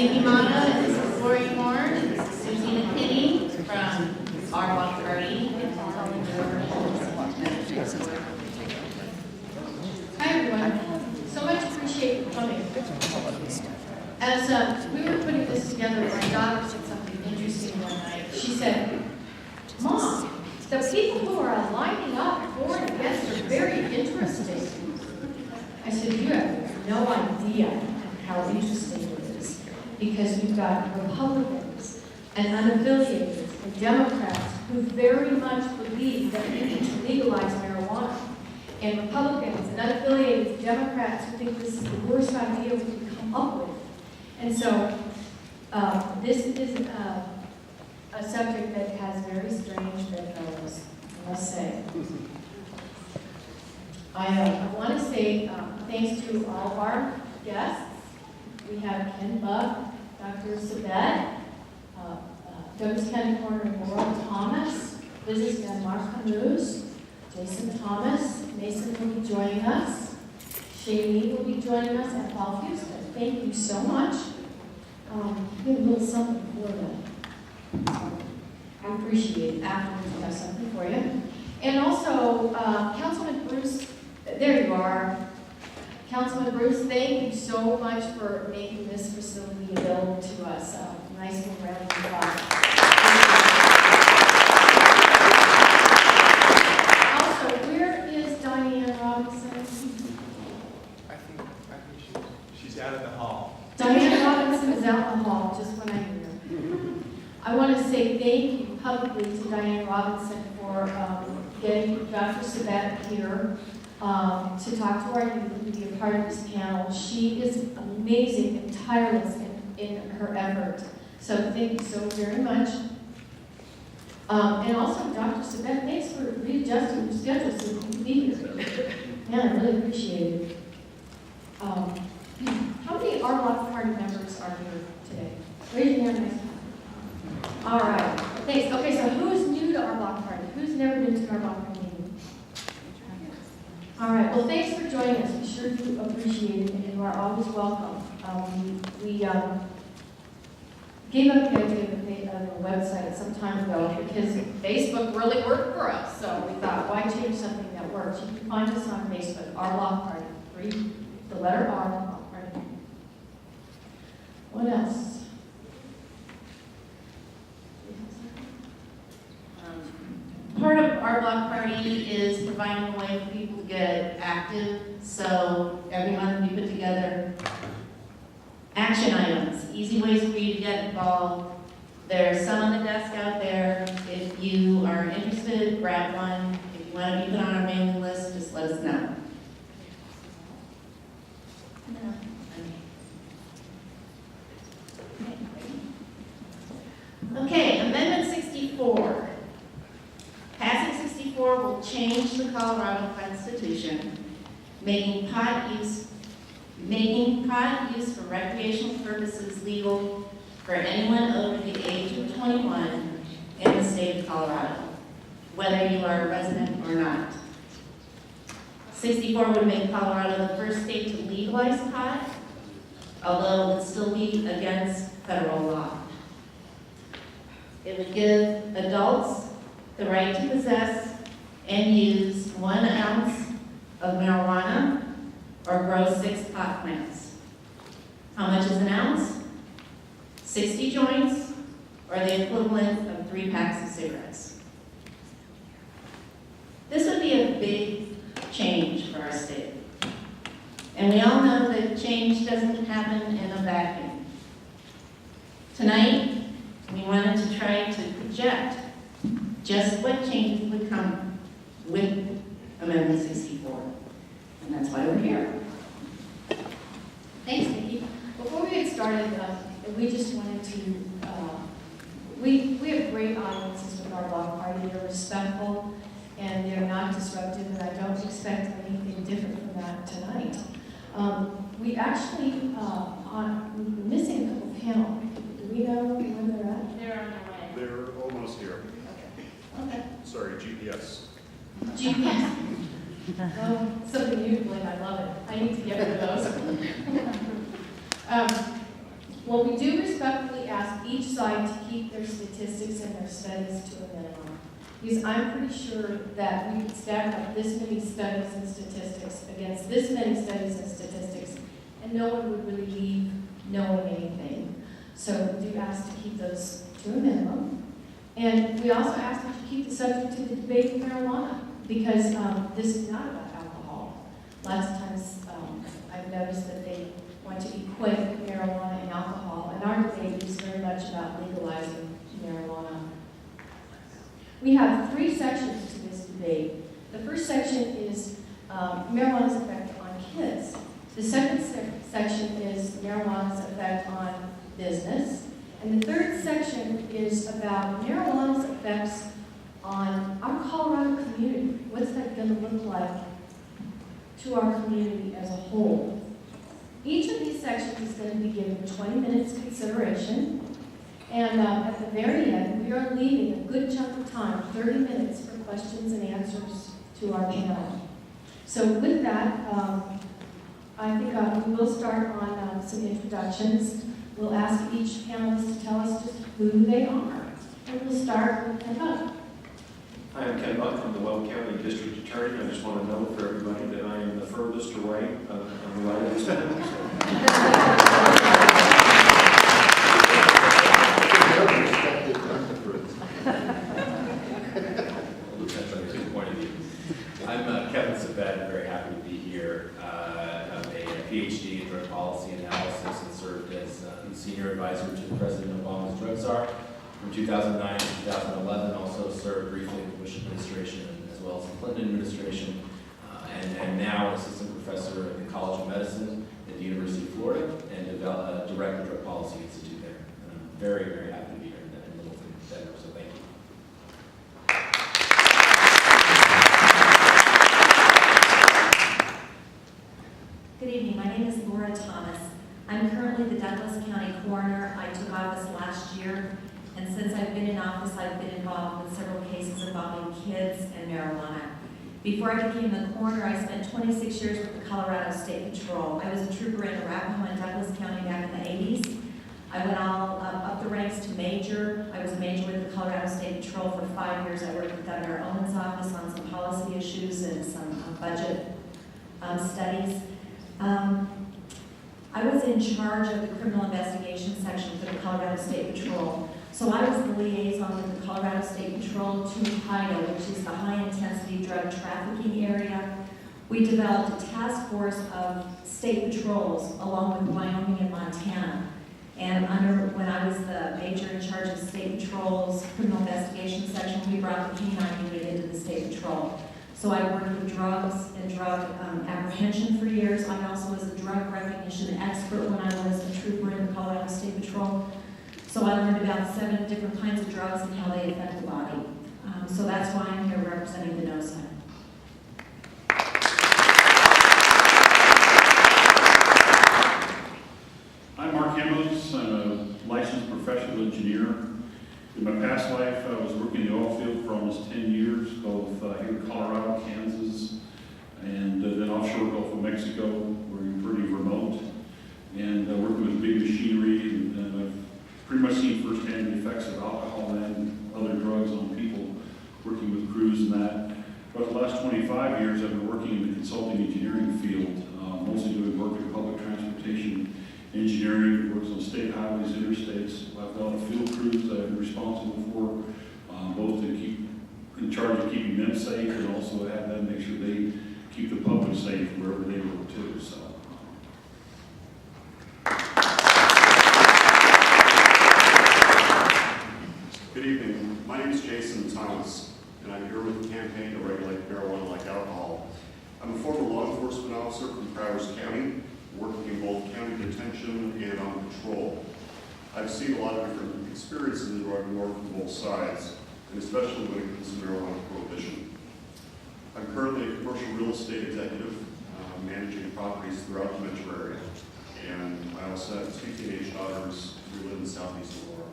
Nikki Mata, this is Lori Horn, this is Susie McKinney from our Walk Party. Hi everyone, so much appreciate you coming. As we were putting this together, my daughter said something interesting one night. She said, Mom, the people who are lining up for and against are very interesting. I said, you have no idea how interesting it is, because we've got Republicans and unaffiliated and Democrats who very much believe that we need to legalize marijuana, and Republicans and unaffiliated Democrats who think this is the worst idea we can come up with. And so this is a subject that has very strange bedfellows, I must say. I want to say thanks to all of our guests. We have Ken Buck, Dr. Sept, Douglas County Coroner Laurel Thomas, businessman Mark Camus, Jason Thomas, Mason will be joining us, Shaylee will be joining us, and Paul Houston. Thank you so much. We have a little something for them. I appreciate it. Afterwards, we have something for you. And also, Councilman Bruce, there you are. Councilman Bruce, thank you so much for making this facility available to us. Nice and round and applause. Also, where is Diane Robinson? I think she's out in the hall. Diane Robinson is out in the hall, just when I hear her. I want to say thank you publicly to Diane Robinson for getting Dr. Sept here to talk to our youth and be a part of this panel. She is amazing and tireless in her effort. So thank you so very much. And also, Dr. Sept, thanks for readjusting your schedule so you can be here. Man, I really appreciate it. How many our Block Party members are here today? Raise your hand next time. All right, thanks. Okay, so who's new to our Block Party? Who's never been to our Block Party meeting? All right, well, thanks for joining us. We sure do appreciate it, and you are always welcome. We gave up the idea of the website some time ago because Facebook really worked for us. So we thought, why change something that works? You can find us on Facebook, our Block Party. The letter R, Block Party. What else? Part of our Block Party is providing a way for people to get active. So every month we put together action items, easy ways for you to get involved. There's some on the desk out there. If you are interested, grab one. If you want to be put on our mailing list, just let us know. Okay, Amendment 64. Passing 64 will change the Colorado Constitution, making pot use for recreational purposes legal for anyone over the age of 21 in the state of Colorado, whether you are a resident or not. 64 would make Colorado the first state to legalize pot, although it would still be against federal law. It would give adults the right to possess and use 1 ounce of marijuana or grow 6 pot plants. How much is an ounce? 60 joints, or the equivalent of 3 packs of cigarettes. This would be a big change for our state. And we all know that change doesn't happen in a vacuum. Tonight, we wanted to try to project just what changes would come with Amendment 64. And that's why we're here. Thanks, Nikki. Before we get started, we just wanted to, we have great audiences with our Block Party. They're respectful and they're not disruptive, and I don't expect anything different from that tonight. We actually, we're missing a couple panel. Do we know where they're at? They're on their way. They're almost here. Okay. Sorry, GPS. GPS. Something new to blame. I love it. I need to get rid of those. Well, we do respectfully ask each side to keep their statistics and their studies to a minimum. Because I'm pretty sure that we could stack up this many studies and statistics against this many studies and statistics, and no one would really leave knowing anything. So we do ask to keep those to a minimum. And we also ask that you keep the subject to the debate of marijuana, because this is not about alcohol. Lots of times I've noticed that they want to equate marijuana and alcohol, and our debate is very much about legalizing marijuana. We have 3 sections to this debate. The first section is marijuana's effect on kids. The second section is marijuana's effect on business. And the third section is about marijuana's effects on our Colorado community. What's that going to look like to our community as a whole? Each of these sections is going to be given 20 minutes consideration. And at the very end, we are leaving a good chunk of time, 30 minutes, for questions and answers to our panel. So with that, I think we will start on some introductions. We'll ask each panelist to tell us just who they are. And we'll start with Ken Buck. I am Ken Buck. I'm the Weld County District Attorney. I just want to note for everybody that I am the furthest away on the right of this panel. I'm Kevin Sept. I'm very happy to be here. I have a PhD in drug policy analysis and served as senior advisor to the President Obama's drug czar from 2009 to 2011. Also served briefly in the Bush administration as well as the Clinton administration, and now an assistant professor at the College of Medicine at the University of Florida and director of drug policy institute there. And I'm very, very happy to be here in Littleton, Denver. So thank you. Good evening. My name is Laura Thomas. I'm currently the Douglas County Coroner. I took office last year, and since I've been in office, I've been involved with several cases involving kids and marijuana. Before I became the coroner, I spent 26 years with the Colorado State Patrol. I was a trooper in Arapahoe and Douglas County back in the 80s. I went all up the ranks to major. I was a major with the Colorado State Patrol for 5 years. I worked with Governor Owen's office on some policy issues and some budget studies. I was in charge of the criminal investigation section for the Colorado State Patrol. So I was the liaison with the Colorado State Patrol to HIDA, which is the high-intensity drug trafficking area. We developed a task force of state patrols along with Wyoming and Montana. And when I was the major in charge of state patrols, criminal investigation section, we brought the K-9 unit into the state patrol. So I worked with drugs and drug apprehension for years. I also was a drug recognition expert when I was a trooper in the Colorado State Patrol. So I learned about 7 different kinds of drugs and how they affect the body. So that's why I'm here representing the no side. I'm Mark Hemmels. I'm a licensed professional engineer. In my past life, I was working in the oil field for almost 10 years, both here in Colorado, Kansas, and then offshore Gulf of Mexico, where you're pretty remote, and working with big machinery, and I've pretty much seen firsthand the effects of alcohol and other drugs on people, working with crews and that. But the last 25 years, I've been working in the consulting engineering field, mostly doing work in public transportation engineering, works on state highways, interstates. I've got a field crews that I'm responsible for, both to keep in charge of keeping them safe and also have them make sure they keep the public safe wherever they work too. So. Good evening. My name is Jason Thomas, and I'm here with the campaign to regulate marijuana like alcohol. I'm a former law enforcement officer from Traverse County, working in both county detention and on patrol. I've seen a lot of different experiences in the drug war from both sides, and especially when it comes to marijuana prohibition. I'm currently a commercial real estate executive, managing properties throughout the metro area, and I also have 2 teenage daughters who live in southeast Aurora.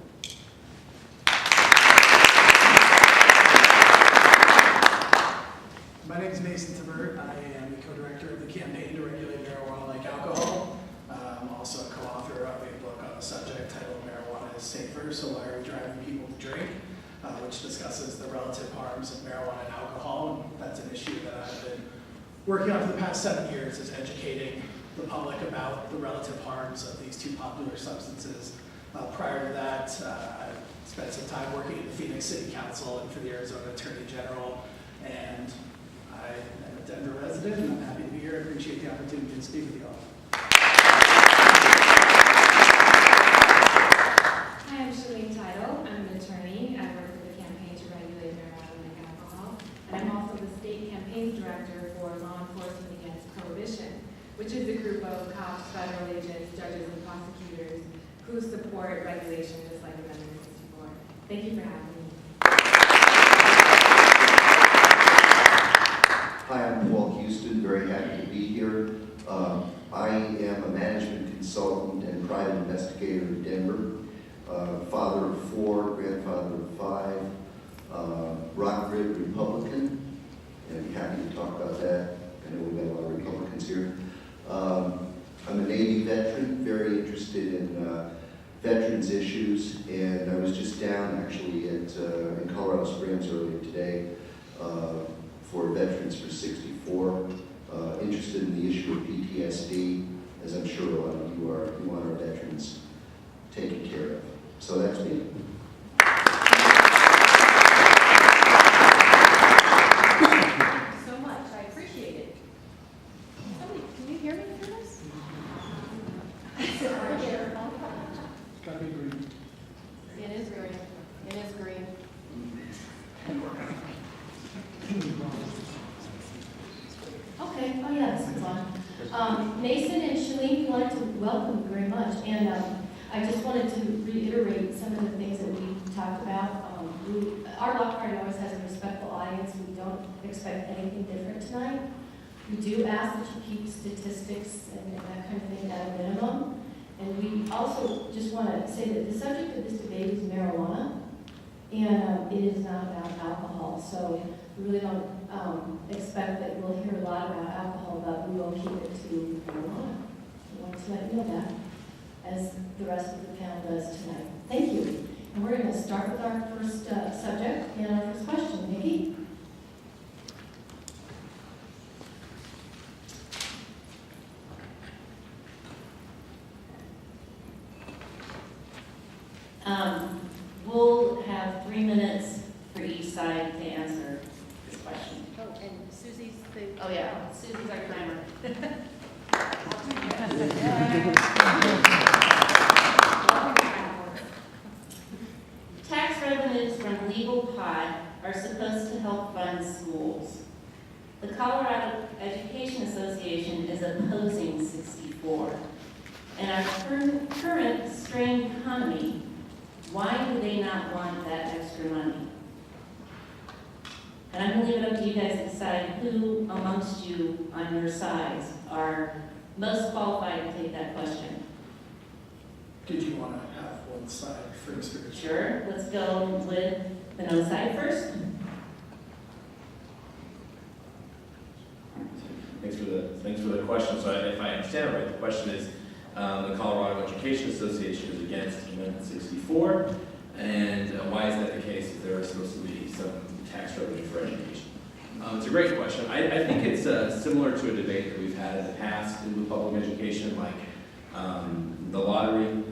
My name is Mason Tavert. I am the co-director of the campaign to regulate marijuana like alcohol. I'm also a co-author of a book on the subject. titled Marijuana is Safer, So Why Are We Driving People to Drink, which discusses the relative harms of marijuana and alcohol. And that's an issue that I've been working on for the past 7 years, is educating the public about the relative harms of these two popular substances. Prior to that, I spent some time working in the Phoenix City Council and for the Arizona Attorney General, and I am a Denver resident, and I'm happy to be here. I appreciate the opportunity to speak with you all. Hi, I'm Shalene Title. I'm an attorney. I work for the Campaign to Regulate Marijuana and Alcohol. And I'm also the state campaign director for Law Enforcement Against Prohibition, which is a group of cops, federal agents, judges, and prosecutors who support regulation just like Amendment 64. Thank you for having me. Hi, I'm Paul Houston, very happy to be here. I am a management consultant and private investigator in Denver, father of 4, grandfather of 5, rock grid Republican, and I'm happy to talk about that. I know we've got a lot of Republicans here. I'm a Navy veteran, very interested in veterans issues, and I was just down actually in Colorado Springs earlier today for Veterans for 64, interested in the issue of PTSD, as I'm sure a lot of you are. We want our veterans taken care of. So that's me. So much, I appreciate it. Somebody, can you hear me through this? Gotta be green. It is green. It is green. Okay, oh yeah, this is on. Mason and Shalene, we'd like to welcome you very much. And I just wanted to reiterate some of the things that we talked about. Our block party always has a respectful audience. We don't expect anything different tonight. We do ask that you keep statistics and that kind of thing at a minimum. And we also just want to say that the subject of this debate is marijuana, and it is not about alcohol. So we really don't expect that we'll hear a lot about alcohol, but we will keep it to marijuana. We want to let you know that, as the rest of the panel does tonight. Thank you. And we're going to start with our first subject and our first question. Nikki? We'll have 3 minutes for each side to answer this question. Oh, and Susie's the... Oh yeah, Susie's our timer. Tax revenues from legal pot are supposed to help fund schools. The Colorado Education Association is opposing 64. In our current strained economy, why do they not want that extra money? And I'm going to leave it up to you guys to decide who amongst you on your sides are most qualified to take that question. Did you want to have one side first? Or Sure, let's go with the no side first. Thanks for the question. So if I understand it right, the question is, the Colorado Education Association is against Amendment 64, and why is that the case if there are supposed to be some tax revenue for education? It's a great question. I think it's similar to a debate that we've had in the past in public education, like the lottery,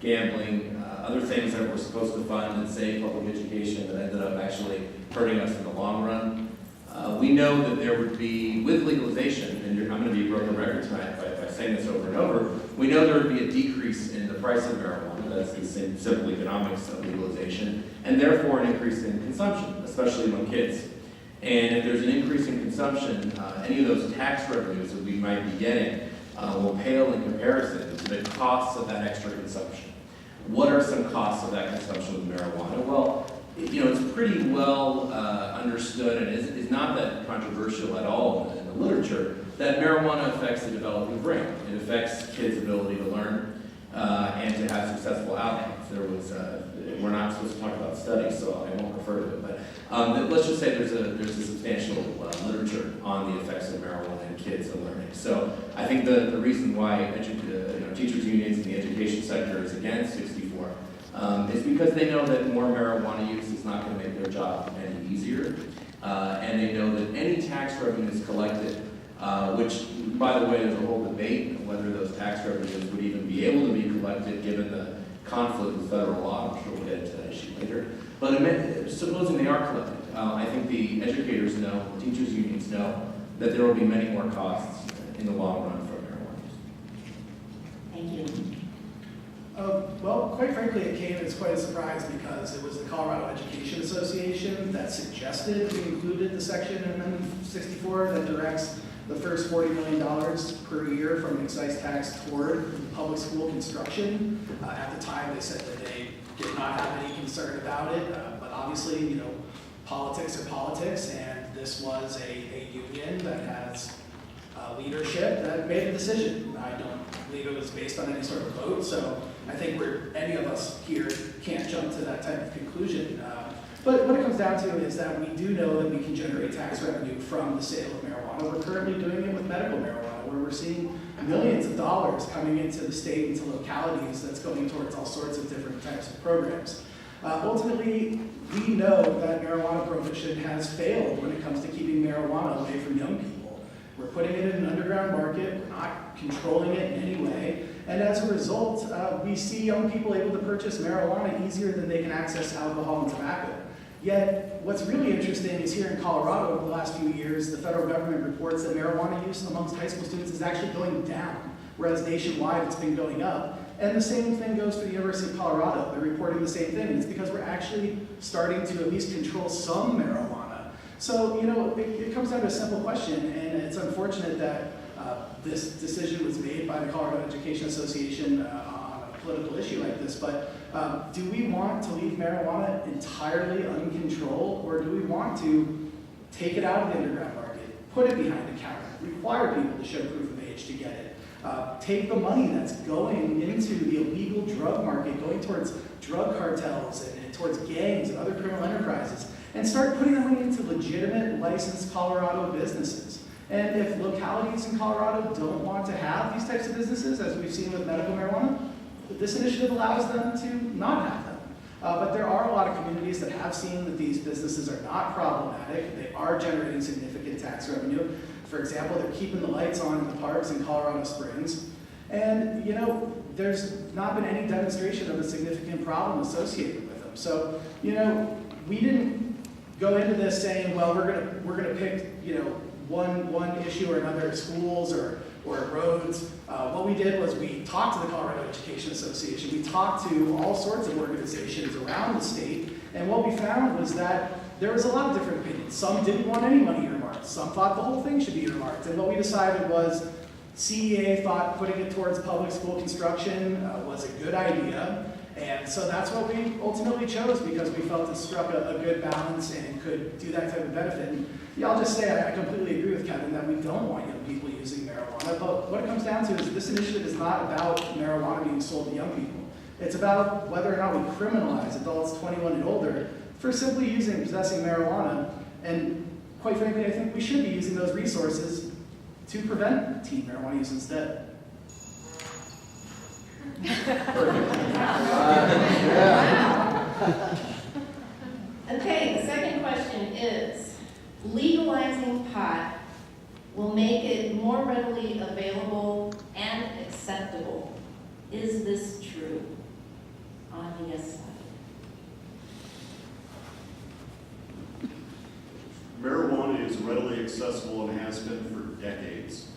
gambling, other things that were supposed to fund and save public education that ended up actually hurting us in the long run. We know that there would be, with legalization, and I'm going to be a broken record tonight by saying this over and over, we know there would be a decrease in the price of marijuana. That's the simple economics of legalization, and therefore an increase in consumption, especially among kids. And if there's an increase in consumption, any of those tax revenues that we might be getting will pale in comparison to the costs of that extra consumption. What are some costs of that consumption of marijuana? Well, it's pretty well understood, and is not that controversial at all in the literature, that marijuana affects the developing brain. It affects kids' ability to learn and to have successful outcomes. why. There was, we're not supposed to talk about studies, so I won't refer to it, but let's just say there's a substantial literature on the effects of marijuana in kids and learning. So I think the reason why teachers unions in the education sector is against 64 is because they know that more marijuana use is not going to make their job any easier, and they know that any tax revenues collected, which, by the way, there's a whole debate on whether those tax revenues would even be able to be collected given the conflict with federal law. I'm sure we'll get into that issue later. But supposing they are collected, I think the educators know, the teachers unions know, that there will be many more costs in the long run from marijuana use. Thank you. Well, quite frankly, it came as quite a surprise because it was the Colorado Education Association that suggested we included the section in Amendment 64 that directs the first $40 million per year from an excise tax toward public school construction. At the time, they said that they did not have any concern about it, but obviously, politics are politics, and this was a union that has leadership that made a decision. I don't believe it was based on any sort of vote, so I think any of us here can't jump to that type of conclusion. But what it comes down to is that we do know that we can generate tax revenue from the sale of marijuana. We're currently doing it with medical marijuana, where we're seeing millions of dollars coming into the state, into localities that's going towards all sorts of different types of programs. Ultimately, we know that marijuana prohibition has failed when it comes to keeping marijuana away from young people. We're putting it in an underground market, we're not controlling it in any way, and as a result, we see young people able to purchase marijuana easier than they can access alcohol and tobacco. Yet, what's really interesting is here in Colorado over the last few years, the federal government reports that marijuana use amongst high school students is actually going down, whereas nationwide it's been going up. And the same thing goes for the University of Colorado. They're reporting the same thing. It's because we're actually starting to at least control some marijuana. So, it comes down to a simple question, and it's unfortunate that this decision was made by the Colorado Education Association on a political issue like this, but do we want to leave marijuana entirely uncontrolled, or do we want to take it out of the underground market, put it behind a counter, require people to show proof of age to get it, take the money that's going into the illegal drug market, going towards drug cartels and towards gangs and other criminal enterprises, and start putting the money into legitimate, licensed Colorado businesses? And if localities in Colorado don't want to have these types of businesses, as we've seen with medical marijuana, this initiative allows them to not have them. But there are a lot of communities that have seen that these businesses are not problematic. They are generating significant tax revenue. For example, they're keeping the lights on in the parks in Colorado Springs. And, there's not been any demonstration of a significant problem associated with them. So, we didn't go into this saying, well, we're gonna pick, one issue or another at schools or at roads. What we did was we talked to the Colorado Education Association. We talked to all sorts of organizations around the state, and what we found was that there was a lot of different opinions. Some didn't want any money earmarked. Some thought the whole thing should be earmarked. And what we decided was CEA thought putting it towards public school construction was a good idea. And so that's what we ultimately chose because we felt it struck a good balance and could do that type of benefit. And I'll just say I completely agree with Kevin that we don't want young people using marijuana, but what it comes down to is this initiative is not about marijuana being sold to young people. It's about whether or not we criminalize adults 21 and older for simply using and possessing marijuana. And quite frankly, I think we should be using those resources to prevent teen marijuana use instead. Okay, the second question is, legalizing pot will make it more readily available and acceptable. Is this true? On the yes side. Marijuana is readily accessible and has been for decades.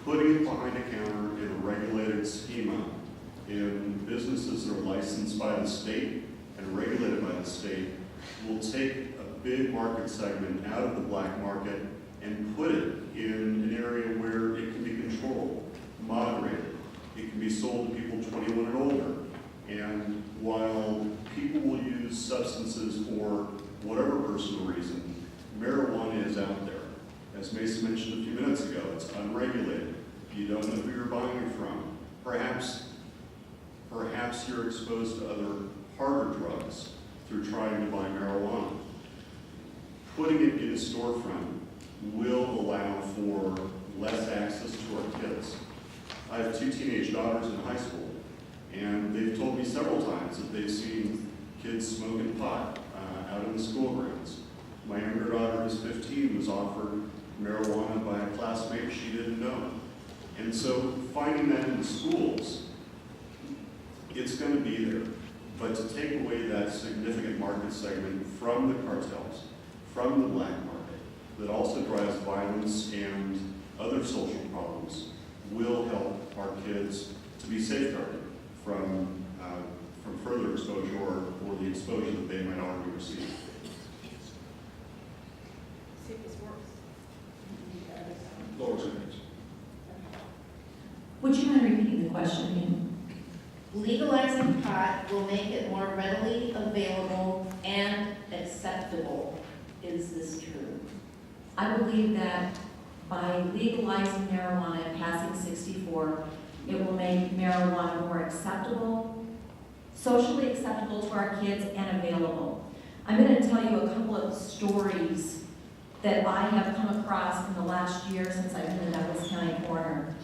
Putting it behind a counter in a regulated schema in businesses that are licensed by the state and regulated by the state will take a big market segment out of the black market and put it in an area where it can be controlled, moderated. It can be sold to people 21 and older. And while people will use substances for whatever personal reason, marijuana is out there. As Mason mentioned a few minutes ago, it's unregulated. You don't know who you're buying it from. Perhaps perhaps you're exposed to other harder drugs through trying to buy marijuana. Putting it in a storefront will allow for less access to our kids. I have 2 teenage daughters in high school, and they've told me several times that they've seen kids smoking pot out in the school grounds. My younger daughter, who's 15, was offered marijuana by a classmate she didn't know. And so finding that in the schools, it's going to be there. But to take away that significant market segment from the cartels, from the black market, that also drives violence and other social problems, will help our kids to be safeguarded from further exposure or the exposure that they might already receive. See if this works. Laura Simmons. Would you mind repeating the question again? Legalizing pot will make it more readily available and acceptable. Is this true? I believe that by legalizing marijuana and passing 64, it will make marijuana more acceptable, socially acceptable to our kids and available. I'm going to tell you a couple of stories that I have come across in the last year since I've been in Douglas County Coroner.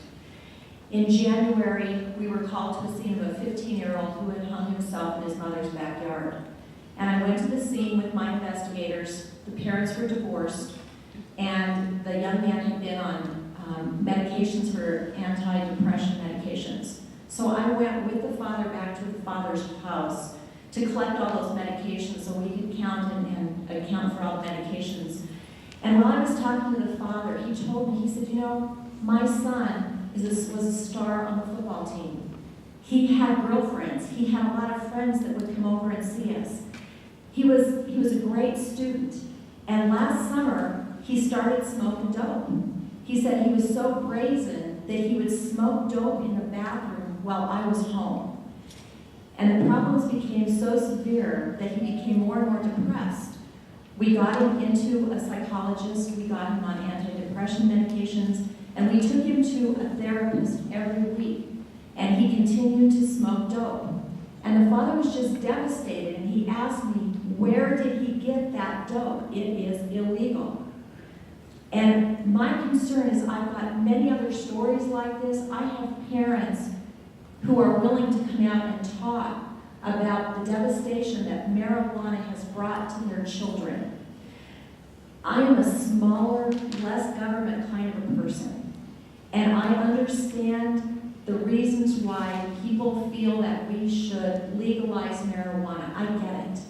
In January, we were called to the scene of a 15-year-old who had hung himself in his mother's backyard. And I went to the scene with my investigators. The parents were divorced, and the young man had been on medications for anti-depression medications. So I went with the father back to the father's house to collect all those medications so we could count and account for all the medications. And while I was talking to the father, he told me, he said, you know, my son was a star on the football team. He had girlfriends. He had a lot of friends that would come over and see us. He was a great student. And last summer, he started smoking dope. He said he was so brazen that he would smoke dope in the bathroom while I was home. And the problems became so severe that he became more and more depressed. We got him into a psychologist, we got him on antidepressant medications, and we took him to a therapist every week. And he continued to smoke dope. And the father was just devastated, and he asked me, where did he get that dope? It is illegal. And my concern is I've got many other stories like this. I have parents who are willing to come out and talk about the devastation that marijuana has brought to their children. I am a smaller, less government kind of a person, and I understand the reasons why people feel that we should legalize marijuana. I get it.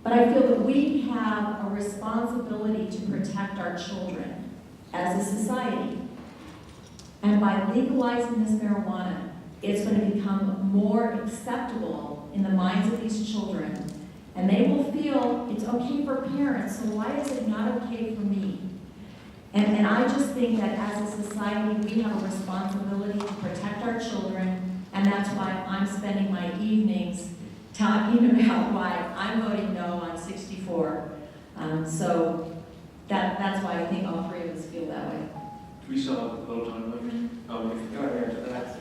But I feel that we have a responsibility to protect our children as a society. And by legalizing this marijuana, it's going to become more acceptable in the minds of these children. And they will feel it's okay for parents, so why is it not okay for me? And I just think that as a society, we have a responsibility to protect our children, and that's why I'm spending my evenings talking about why I'm voting no on 64. So that's why I think all three of us feel that way. Do we still have a little time left? If I add to that,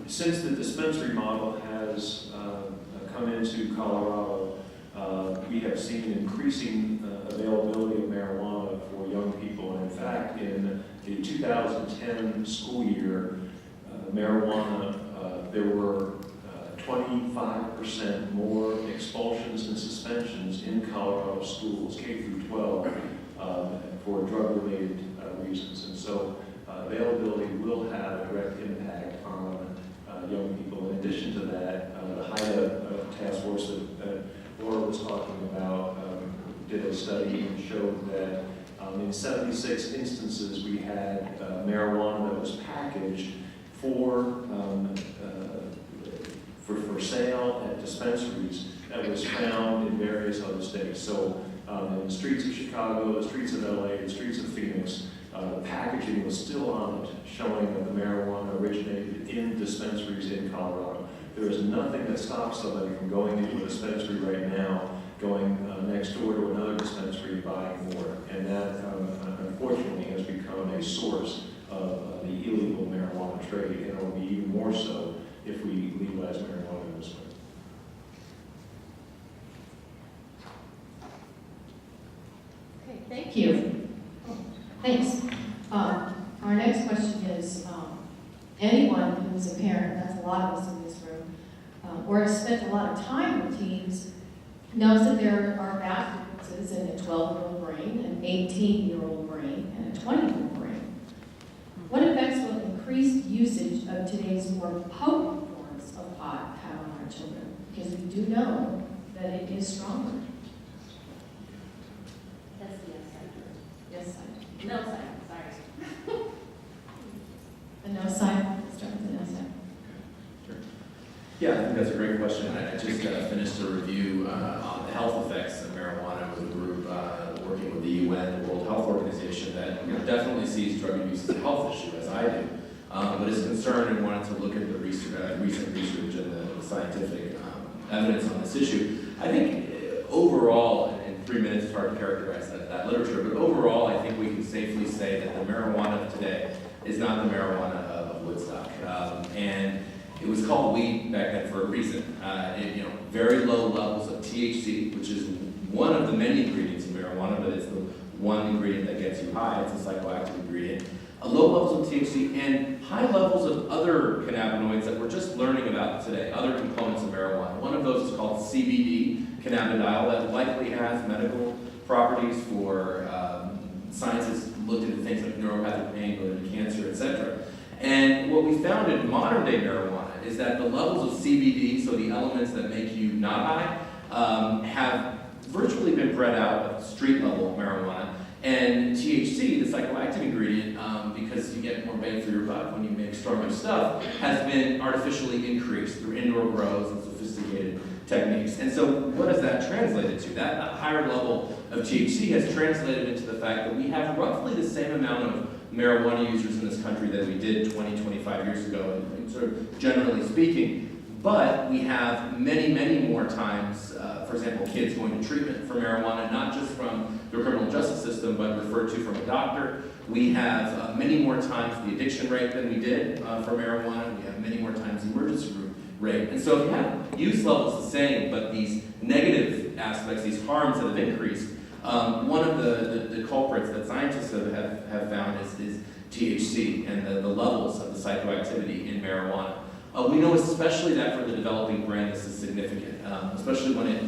since the dispensary model has come into Colorado, we have seen increasing availability of marijuana for young people. And in fact, in the 2010 school year, marijuana, there were 25% more expulsions and suspensions in Colorado schools, K through 12, for drug-related reasons. And so availability will have a direct impact on young people. In addition to that, the HIDA task force that Laura was talking about did a study and showed that in 76 instances we had marijuana that was packaged for sale at dispensaries that was found in various other states. So in the streets of Chicago, the streets of LA, the streets of Phoenix, the packaging was still on it, showing that the marijuana originated in dispensaries in Colorado. There is nothing that stops somebody from going into a dispensary right now, going next door to another dispensary and buying more. And that, unfortunately, has become a source of the illegal marijuana trade, and it will be even more so if we Thanks. Our next question is, anyone who's a parent, that's a lot of us in this room, or has spent a lot of time with teens, knows that there are vast differences in a 12-year-old brain, an 18-year-old brain, and a 20-year-old brain. What effects will increased usage of today's more potent forms of pot have on our children? Because we do know that it is stronger. That's the yes side. Yes, side. No side, sorry. The no side, let's start with the no side. Yeah, I think that's a great question. I just finished a review on the health effects of marijuana with a group working with the UN, the World Health Organization, that definitely sees drug abuse as a health issue, as I do, but is concerned and wanted to look at the recent research and the scientific evidence on this issue. I think overall, in 3 minutes it's hard to characterize that literature, but overall I think we can safely say that the marijuana of today is not the marijuana of Woodstock. And it was called weed back then for a reason. Very low levels of THC, which is one of the many ingredients in marijuana, but it's the one ingredient that gets you high. It's a psychoactive ingredient. Low levels of THC and high levels of other cannabinoids that we're just learning about today, other components of marijuana. One of those is called CBD, cannabidiol, that likely has medical properties for science has looked into things like neuropathic pain, related to cancer, etc. And what we found in modern day marijuana is that the levels of CBD, so the elements that make you not high, have virtually been bred out of street level marijuana. And THC, the psychoactive ingredient, because you get more bang for your buck when you make stronger stuff, has been artificially increased through indoor grows and sophisticated techniques. And so what has that translated to? That higher level of THC has translated into the fact that we have roughly the same amount of marijuana users in this country that we did 20, 25 years ago, sort of generally speaking. But we have many, many more times, for example, kids going to treatment for marijuana, not just from the criminal justice system, but referred to from a doctor. We have many more times the addiction rate than we did for marijuana. We have many more times the emergency room rate. And so if you have use levels the same, but these negative aspects, these harms that have increased, one of the culprits that scientists have found is THC and the levels of the psychoactivity in marijuana. We know especially that for the developing brain this is significant, especially when it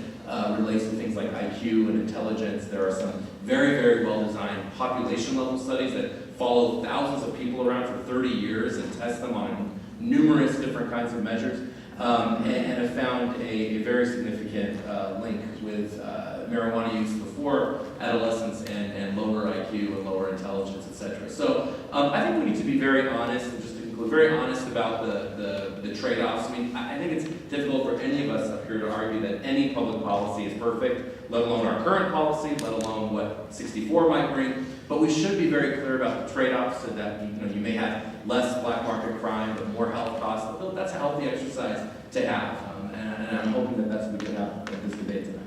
relates to things like IQ and intelligence. There are some very, very well-designed population-level studies that follow thousands of people around for 30 years and test them on numerous different kinds of measures, and have found a very significant link with marijuana use before adolescence and lower IQ and lower intelligence, etc. So I think we need to be very honest, and just to conclude, very honest about the trade-offs. I mean, I think it's difficult for any of us up here to argue that any public policy is perfect, let alone our current policy, let alone what 64 might bring. But we should be very clear about the trade-offs, so that you may have less black market crime, but more health costs. But that's a healthy exercise to have, and I'm hoping that that's what we can have in this debate tonight.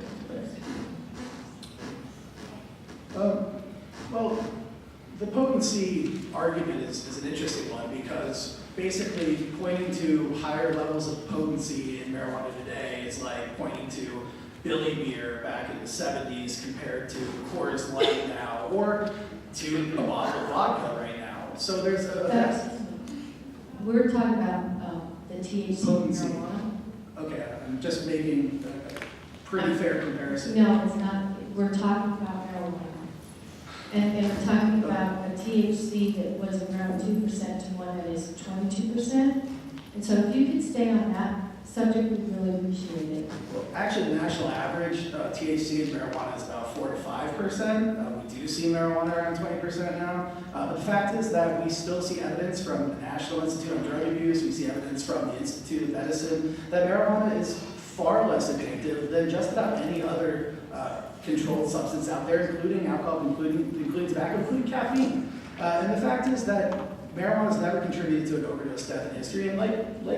Well, the potency argument is an interesting one, because basically pointing to higher levels of potency in marijuana today is like pointing to Billy Beer back in the 70s compared to Coors Light now, or to a bottle of vodka right now. So there's we're talking about the THC potency. marijuana. Okay, I'm just making a pretty fair comparison. No, it's not. We're talking about marijuana. And we're talking about a THC that was around 2% to one that is 22%. And so if you could stay on that subject, we'd really appreciate it. Well, actually, the national average THC in marijuana is about 4 to 5%. We do see marijuana around 20% now. But the fact is that we still see evidence from the National Institute on Drug Abuse, we see evidence from the Institute of Medicine, that marijuana is far less addictive than just about any other controlled substance out there, including alcohol, including tobacco, including caffeine. And the fact is that marijuana has never contributed to an overdose death in history, and like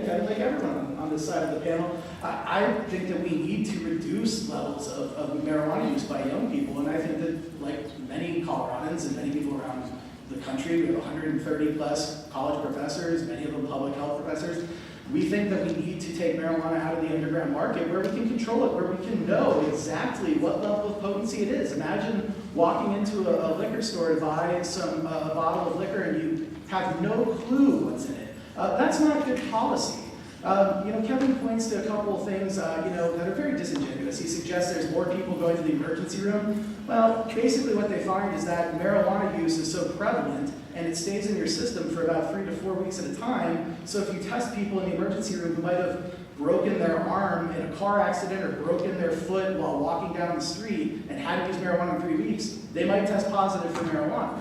everyone on this side of the panel, I think that we need to reduce levels of marijuana use by young people, and I think that, like many Coloradans and many people around the country, we have 130 plus college professors, many of them public health professors. We think that we need to take marijuana out of the underground market where we can control it, where we can know exactly what level of potency it is. Imagine walking into a liquor store to buy a bottle of liquor and you have no clue what's in it. That's not good policy. Kevin points to a couple of things, that are very disingenuous. He suggests there's more people going to the emergency room. Well, basically what they find is that marijuana use is so prevalent and it stays in your system for about 3 to 4 weeks at a time. So if you test people in the emergency room who might have broken their arm in a car accident or broken their foot while walking down the street and hadn't used marijuana in 3 weeks, they might test positive for marijuana.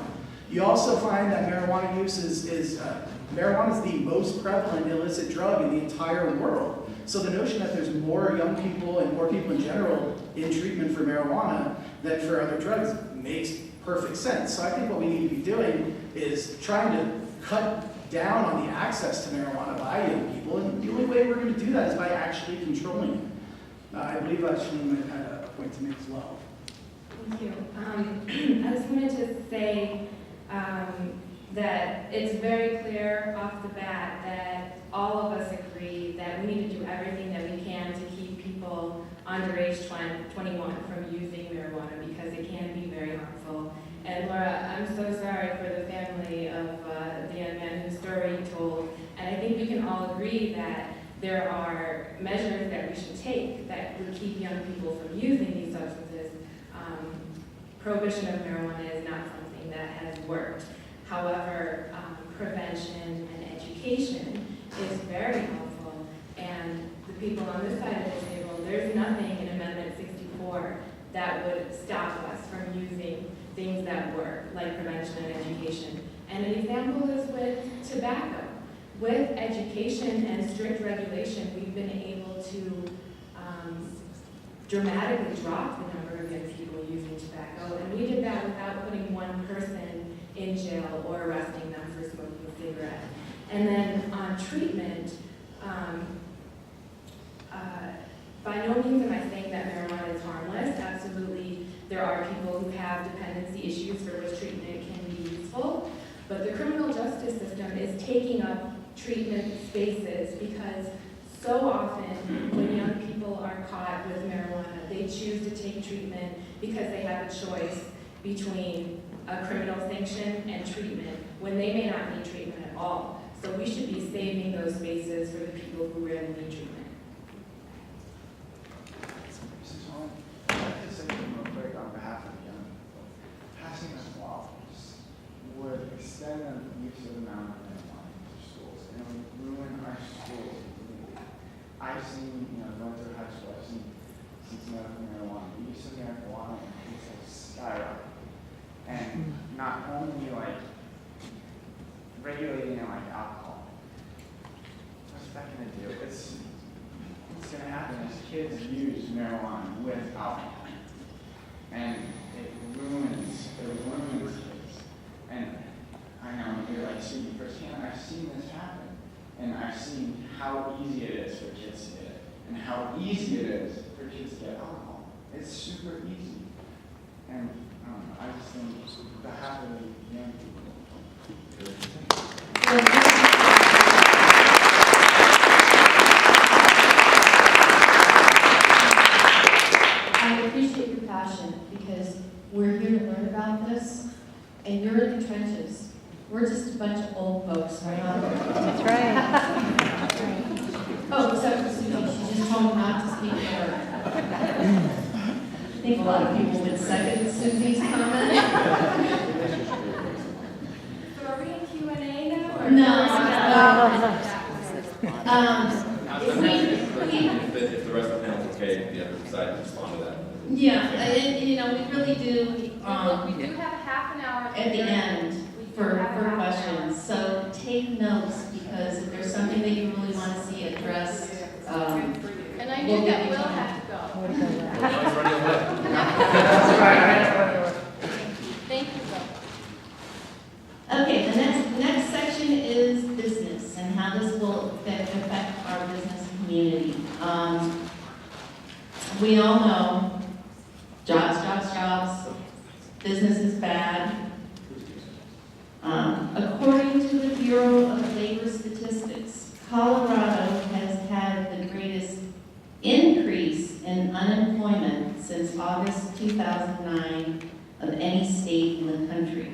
You also find that marijuana use marijuana is the most prevalent illicit drug in the entire world. So the notion that there's more young people and more people in general in treatment for marijuana than for other drugs makes perfect sense. So I think what we need to be doing is trying to cut down on the access to marijuana by young people, and the only way we're going to do that is by actually controlling it. I believe Shane might have had a point to make as well. Thank you. I just wanted to say that it's very clear off the bat that all of us agree that we need to do everything that we can to keep people under age 21 from using marijuana because it can be very harmful. And Laura, I'm so sorry for the family of the young man whose story you told. And I think we can all agree that there are measures that we should take that would keep young people from using these substances. Prohibition of marijuana is not something that has worked. However, prevention and education is very helpful. And the people on this side of the table, there's nothing in Amendment 64 that would stop us from using things that work, like prevention and education. And an example is with tobacco. With education and strict regulation, we've been able to dramatically drop the number of young people using tobacco, and we did that without putting one person in jail or arresting them for smoking a cigarette. And then on treatment, by no means am I saying that marijuana is harmless. Absolutely, there are people who have dependency issues for which treatment can be useful, but the criminal justice system is taking up treatment spaces because so often when young people are caught with marijuana, they choose to take treatment because they have a choice between a criminal sanction and treatment when they may not need treatment at all. So we should be saving those spaces for the people who really need treatment. I'd like to say real quick on behalf of the young people, passing this law would extend the use of the amount of marijuana into schools and it would ruin our schools completely. I've seen, going through high school, I've seen medical marijuana. The use of marijuana is skyrocketing. And not only regulating it like alcohol. What's that going to do? What's going to happen is kids use marijuana with alcohol. And it ruins kids. And I know you're speaking firsthand, I've seen this happen. And I've seen how easy it is for kids to get it. And how easy it is for kids to get alcohol. It's super easy. And I just think on behalf of the young people. I appreciate your passion because we're here to learn about this, and you're in the trenches. We're just a bunch of old folks, right? That's right. Oh, except for Susie, she just told me not to speak for her. I think a lot of people would second Susie's comment. So are we in Q&A now? Or If the rest of the panel's okay, the other side can respond to that. Yeah, and, we really do, we do have half an hour at the end for questions. So take notes because if there's something that you really want to see addressed, and I knew that Will had to go. Everyone's running away. Thank you, Will. Okay, the next section is business and how this will affect our business community. We all know jobs, business is bad. According to the Bureau of Labor Statistics, Colorado has had the greatest increase in unemployment since August 2009 of any state in the country.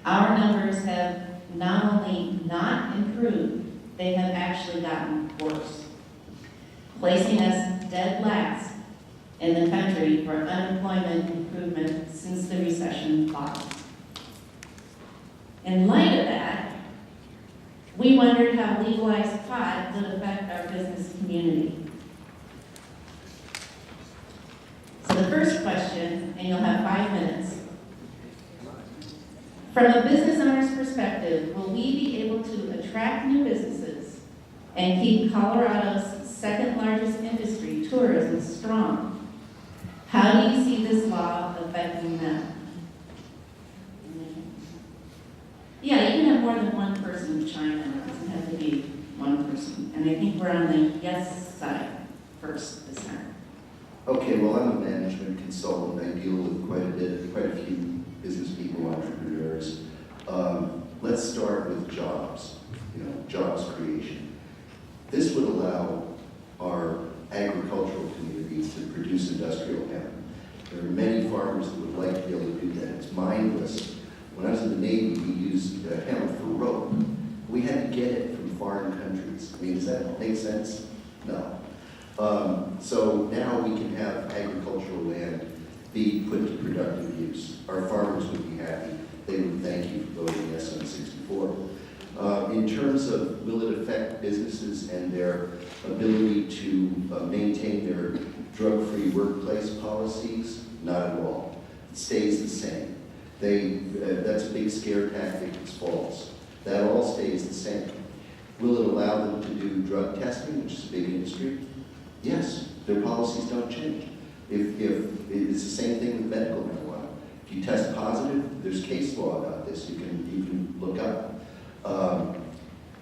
Our numbers have not only not improved, they have actually gotten worse, placing us dead last in the country for unemployment improvement since the recession bottom. In light of that, we wondered how legalized pot would affect our business community. So the first question, and you'll have 5 minutes. From a business owner's perspective, will we be able to attract new businesses and keep Colorado's second largest industry, tourism, strong? How do you see this law affecting them? Yeah, you can have more than one person chime in. It doesn't have to be one person. And I think we're on the yes side first this time. Okay, well, I'm a management consultant. I deal with quite a few business people, entrepreneurs. Let's start with jobs, jobs creation. This would allow our agricultural communities to produce industrial hemp. There are many farmers that would like to be able to do that. It's mindless. When I was in the Navy, we used hemp for rope. We had to get it from foreign countries. I mean, does that make sense? No. So now we can have agricultural land be put to productive use. Our farmers would be happy. They would thank you for voting yes on 64. In terms of will it affect businesses and their ability to maintain their drug-free workplace policies? Not at all. It stays the same. That's a big scare tactic. It's false. That all stays the same. Will it allow them to do drug testing, which is a big industry? Yes. Their policies don't change. If it's the same thing with medical marijuana. If you test positive, there's case law about this. You can look up.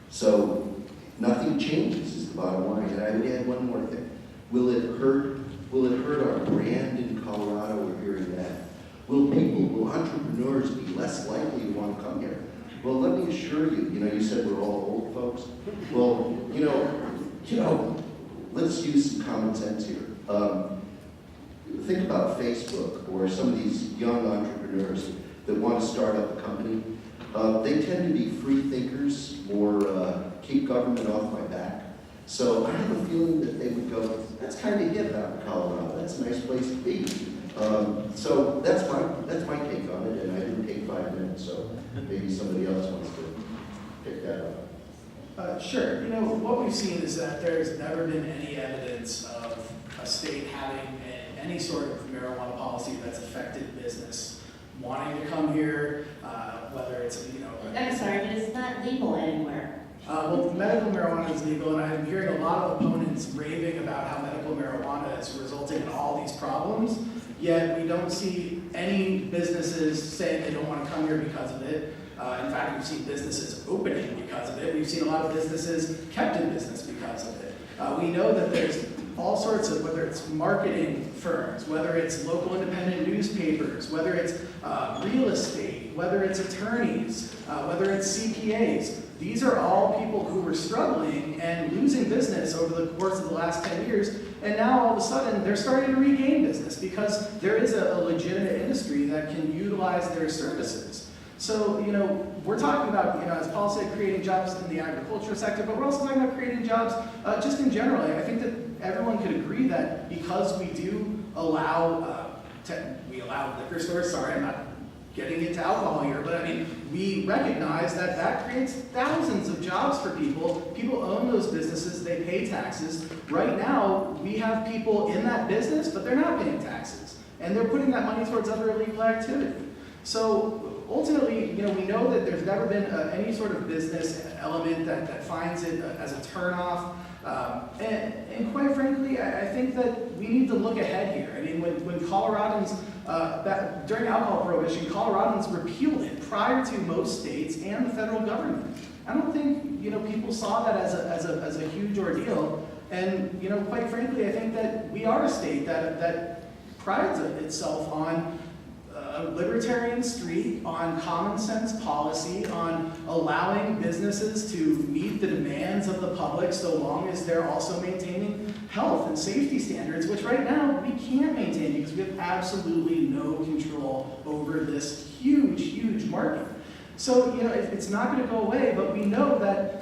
So nothing changes is the bottom line. And I would add one more thing. Will it hurt our brand in Colorado? We're hearing that. Will entrepreneurs be less likely to want to come here? Well, let me assure you, you said we're all old folks. Well, let's use some common sense here. Think about Facebook or some of these young entrepreneurs that want to start up a company. They tend to be free thinkers or keep government off my back. So I have a feeling that they would go, that's kind of hip out in Colorado. That's a nice place to be. So that's my take on it, and I didn't take 5 minutes, so maybe somebody else wants to pick that up. Sure. What we've seen is that there's never been any evidence of a state having any sort of marijuana policy that's affected business wanting to come here, whether it's, I'm sorry, but it's not legal anywhere. Well, medical marijuana is legal, and I'm hearing a lot of opponents raving about how medical marijuana is resulting in all these problems, yet we don't see any businesses saying they don't want to come here because of it. In fact, we've seen businesses opening because of it. We've seen a lot of businesses kept in business because of it. We know that there's all sorts of, whether it's marketing firms, whether it's local independent newspapers, whether it's real estate, whether it's attorneys, whether it's CPAs. These are all people who were struggling and losing business over the course of the last 10 years, and now all of a sudden they're starting to regain business because there is a legitimate industry that can utilize their services. So, we're talking about, as Paul said, creating jobs in the agriculture sector, but we're also talking about creating jobs just in general. I think that everyone could agree that because we do allow, we allow liquor stores, sorry, I'm not getting into alcohol here, but we recognize that that creates thousands of jobs for people. People own those businesses, they pay taxes. Right now, we have people in that business, but they're not paying taxes. And they're putting that money towards other illegal activity. So ultimately, we know that there's never been any sort of business element that finds it as a turnoff. And quite frankly, I think that we need to look ahead here. When Coloradans, during alcohol prohibition, Coloradans repealed it prior to most states and the federal government. I don't think people saw that as a huge ordeal. And quite frankly, I think that we are a state that prides itself on a libertarian streak on common sense policy, on allowing businesses to meet the demands of the public so long as they're also maintaining health and safety standards, which right now we can't maintain because we have absolutely no control over this huge, huge market. So, it's not going to go away, but we know that,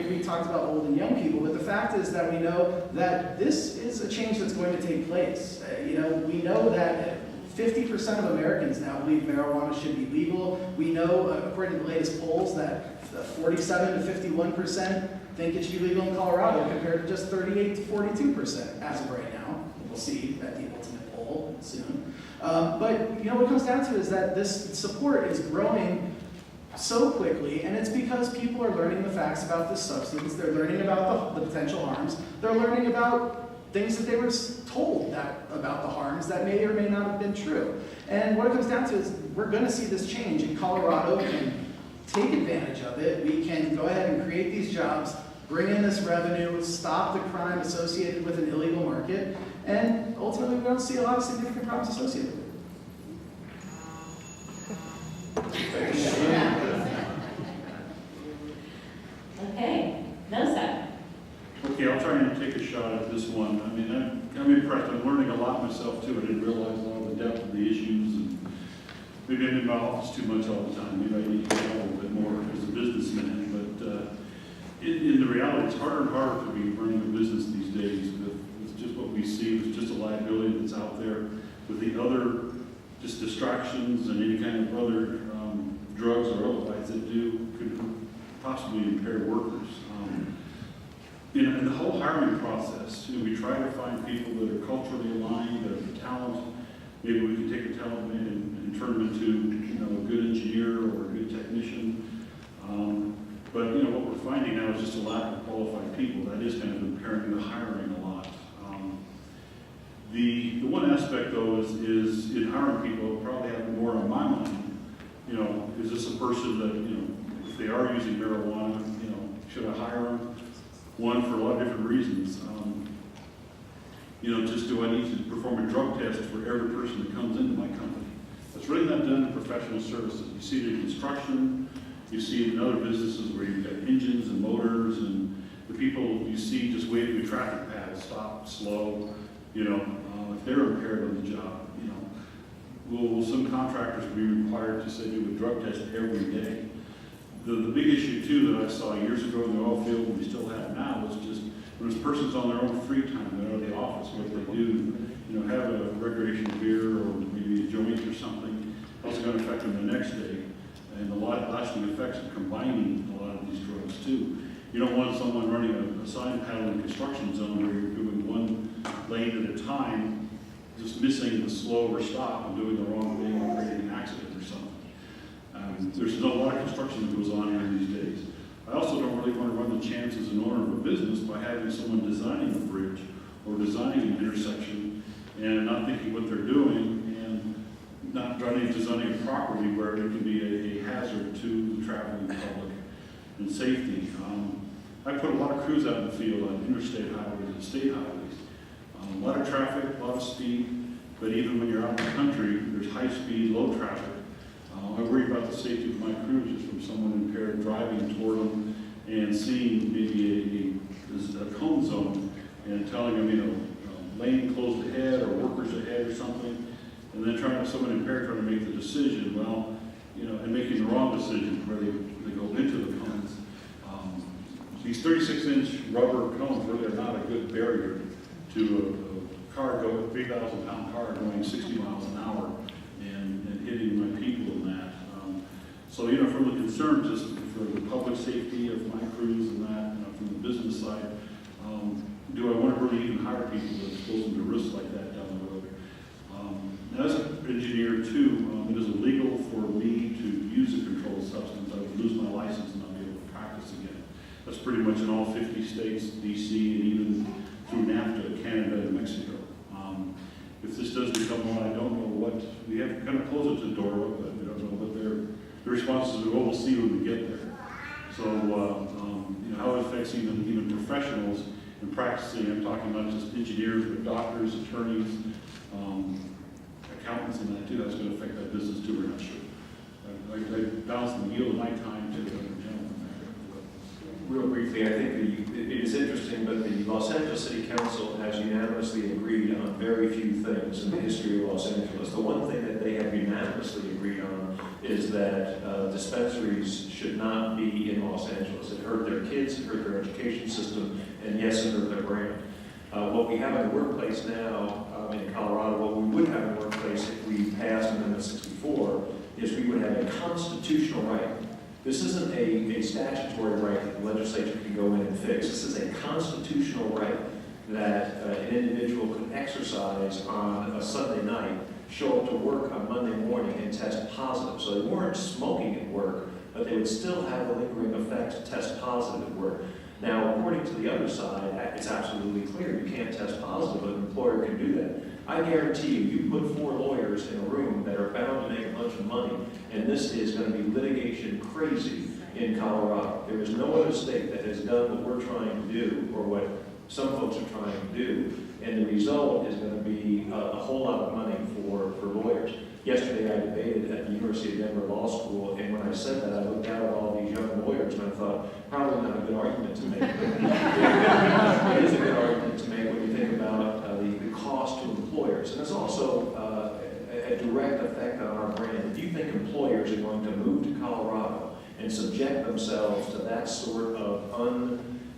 we talked about old and young people, but the fact is that we know that this is a change that's going to take place. We know that 50% of Americans now believe marijuana should be legal. We know, according to the latest polls, that 47 to 51% think it should be legal in Colorado compared to just 38 to 42% as of right now. We'll see at the ultimate poll soon. But what it comes down to is that this support is growing so quickly, and it's because people are learning the facts about this substance. They're learning about the potential harms. They're learning about things that they were told about the harms that may or may not have been true. And what it comes down to is we're going to see this change, and Colorado can take advantage of it. We can go ahead and create these jobs, bring in this revenue, stop the crime associated with an illegal market, and ultimately we don't see a lot of significant problems associated with it. Okay, no sir. Okay, I'll try and take a shot at this one. I mean, I'm impressed. I'm learning a lot myself too. I didn't realize all the depth of the issues, and maybe I'm in my office too much all the time. Maybe I need to get out a little bit more as a businessman. But in the reality, it's harder and harder to be running a business these days with just what we see, with just a liability that's out there, with the other just distractions and any kind of other drugs or otherwise that could possibly impair workers. In the whole hiring process, we try to find people that are culturally aligned, that have talent. Maybe we can take a talent man and turn them into a good engineer or a good technician. But what we're finding now is just a lack of qualified people. That is kind of impairing the hiring a lot. The one aspect though is in hiring people, probably have more on my mind. Is this a person that if they are using marijuana, should I hire them? One, for a lot of different reasons. Just do I need to perform a drug test for every person that comes into my company? That's really not done in professional services. You see it in construction, you see it in other businesses where you've got engines and motors, and the people you see just waving the traffic pads, stop, slow, if they're impaired on the job, will some contractors be required to say do a drug test every day? The big issue too that I saw years ago in the oil field, and we still have now, is just when this person's on their own free time, they're out of the office, what they do, have a recreational beer or maybe a joint or something, how's it going to affect them the next day? And the lasting effects of combining a lot of these drugs too. You don't want someone running a sign paddle in a construction zone where you're doing one lane at a time, just missing the slow or stop and doing the wrong thing and creating an accident or something. There's a lot of construction that goes on here these days. I also don't really want to run the chance as an owner of a business by having someone designing a bridge or designing an intersection and not thinking what they're doing and not designing it properly where it can be a hazard to the traveling public and safety. I put a lot of crews out in the field on interstate highways and state highways. A lot of traffic, a lot of speed, but even when you're out in the country, there's high speed, low traffic. I worry about the safety of my crews just from someone impaired driving toward them and seeing maybe a cone zone and telling them, lane closed ahead or workers ahead or something, and then someone impaired trying to make the decision, and making the wrong decision where they go into the cones. These 36-inch rubber cones really are not a good barrier to a 3,000-pound car going 60 miles an hour and hitting my people in that. So, from the concern just for the public safety of my crews and that, from the business side, do I want to really even hire people that expose them to risks like that down the road? As an engineer too, it is illegal for me to use a controlled substance. I would lose my license and not be able to practice again. That's pretty much in all 50 states, DC, and even through NAFTA, Canada, and Mexico. If this does become law, I don't know what, we have kind of closed it to door, but we don't know what their responses are. We'll see when we get there. So, how it affects even professionals in practicing. I'm talking about just engineers, but doctors, attorneys, accountants and that too, that's going to affect that business too, we're not sure. I balance the yield of my time to the other gentleman there. Real briefly, I think it is interesting, but the Los Angeles City Council has unanimously agreed on very few things in the history of Los Angeles. The one thing that they have unanimously agreed on is that dispensaries should not be in Los Angeles. It hurt their kids, it hurt their education system, and yes, it hurt their brand. What we have in the workplace now in Colorado, what we would have in the workplace if we passed Amendment 64, is we would have a constitutional right. This isn't a statutory right that the legislature can go in and fix. This is a constitutional right that an individual could exercise on a Sunday night, show up to work on Monday morning and test positive. So they weren't smoking at work, but they would still have the lingering effects to test positive at work. Now, according to the other side, it's absolutely clear you can't test positive, but an employer can do that. I guarantee you put 4 lawyers in a room that are bound to make a bunch of money, and this is going to be litigation crazy in Colorado. There is no other state that has done what we're trying to do, or what some folks are trying to do, and the result is going to be a whole lot of money for lawyers. Yesterday I debated at the University of Denver Law School, and when I said that, I looked out at all these young lawyers and I thought, probably not a good argument to make. It is a good argument to make when you think about the cost to employers. And it's also a direct effect on our brand. If you think employers are going to move to Colorado and subject themselves to that sort of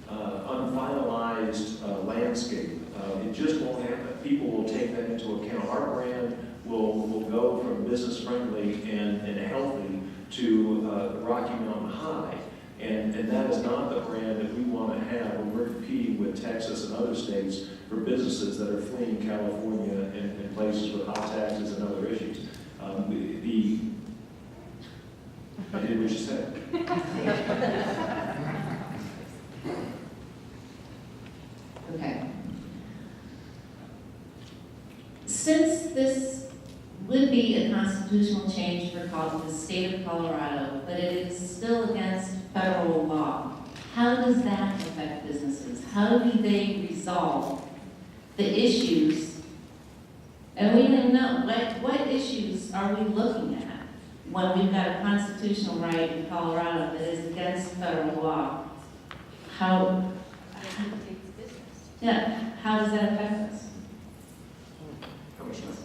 unfinalized landscape, it just won't happen. People will take that into account. Our brand will go from business friendly and healthy to Rocky Mountain High. And that is not the brand that we want to have when we're competing with Texas and other states for businesses that are fleeing California and places with high taxes and other issues. I did what you said. Okay. Since this would be a constitutional change for the state of Colorado, but it is still against federal law, how does that affect businesses? How do they resolve the issues? And we don't know, what issues are we looking at when we've got a constitutional right in Colorado that is against federal law? How does that affect us? How much time?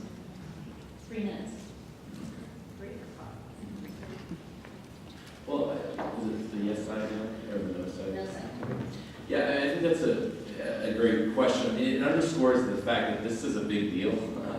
3 minutes. Well, is it the yes side now, or the no side? No side. Yeah, I think that's a great question. I mean, it underscores the fact that this is a big deal.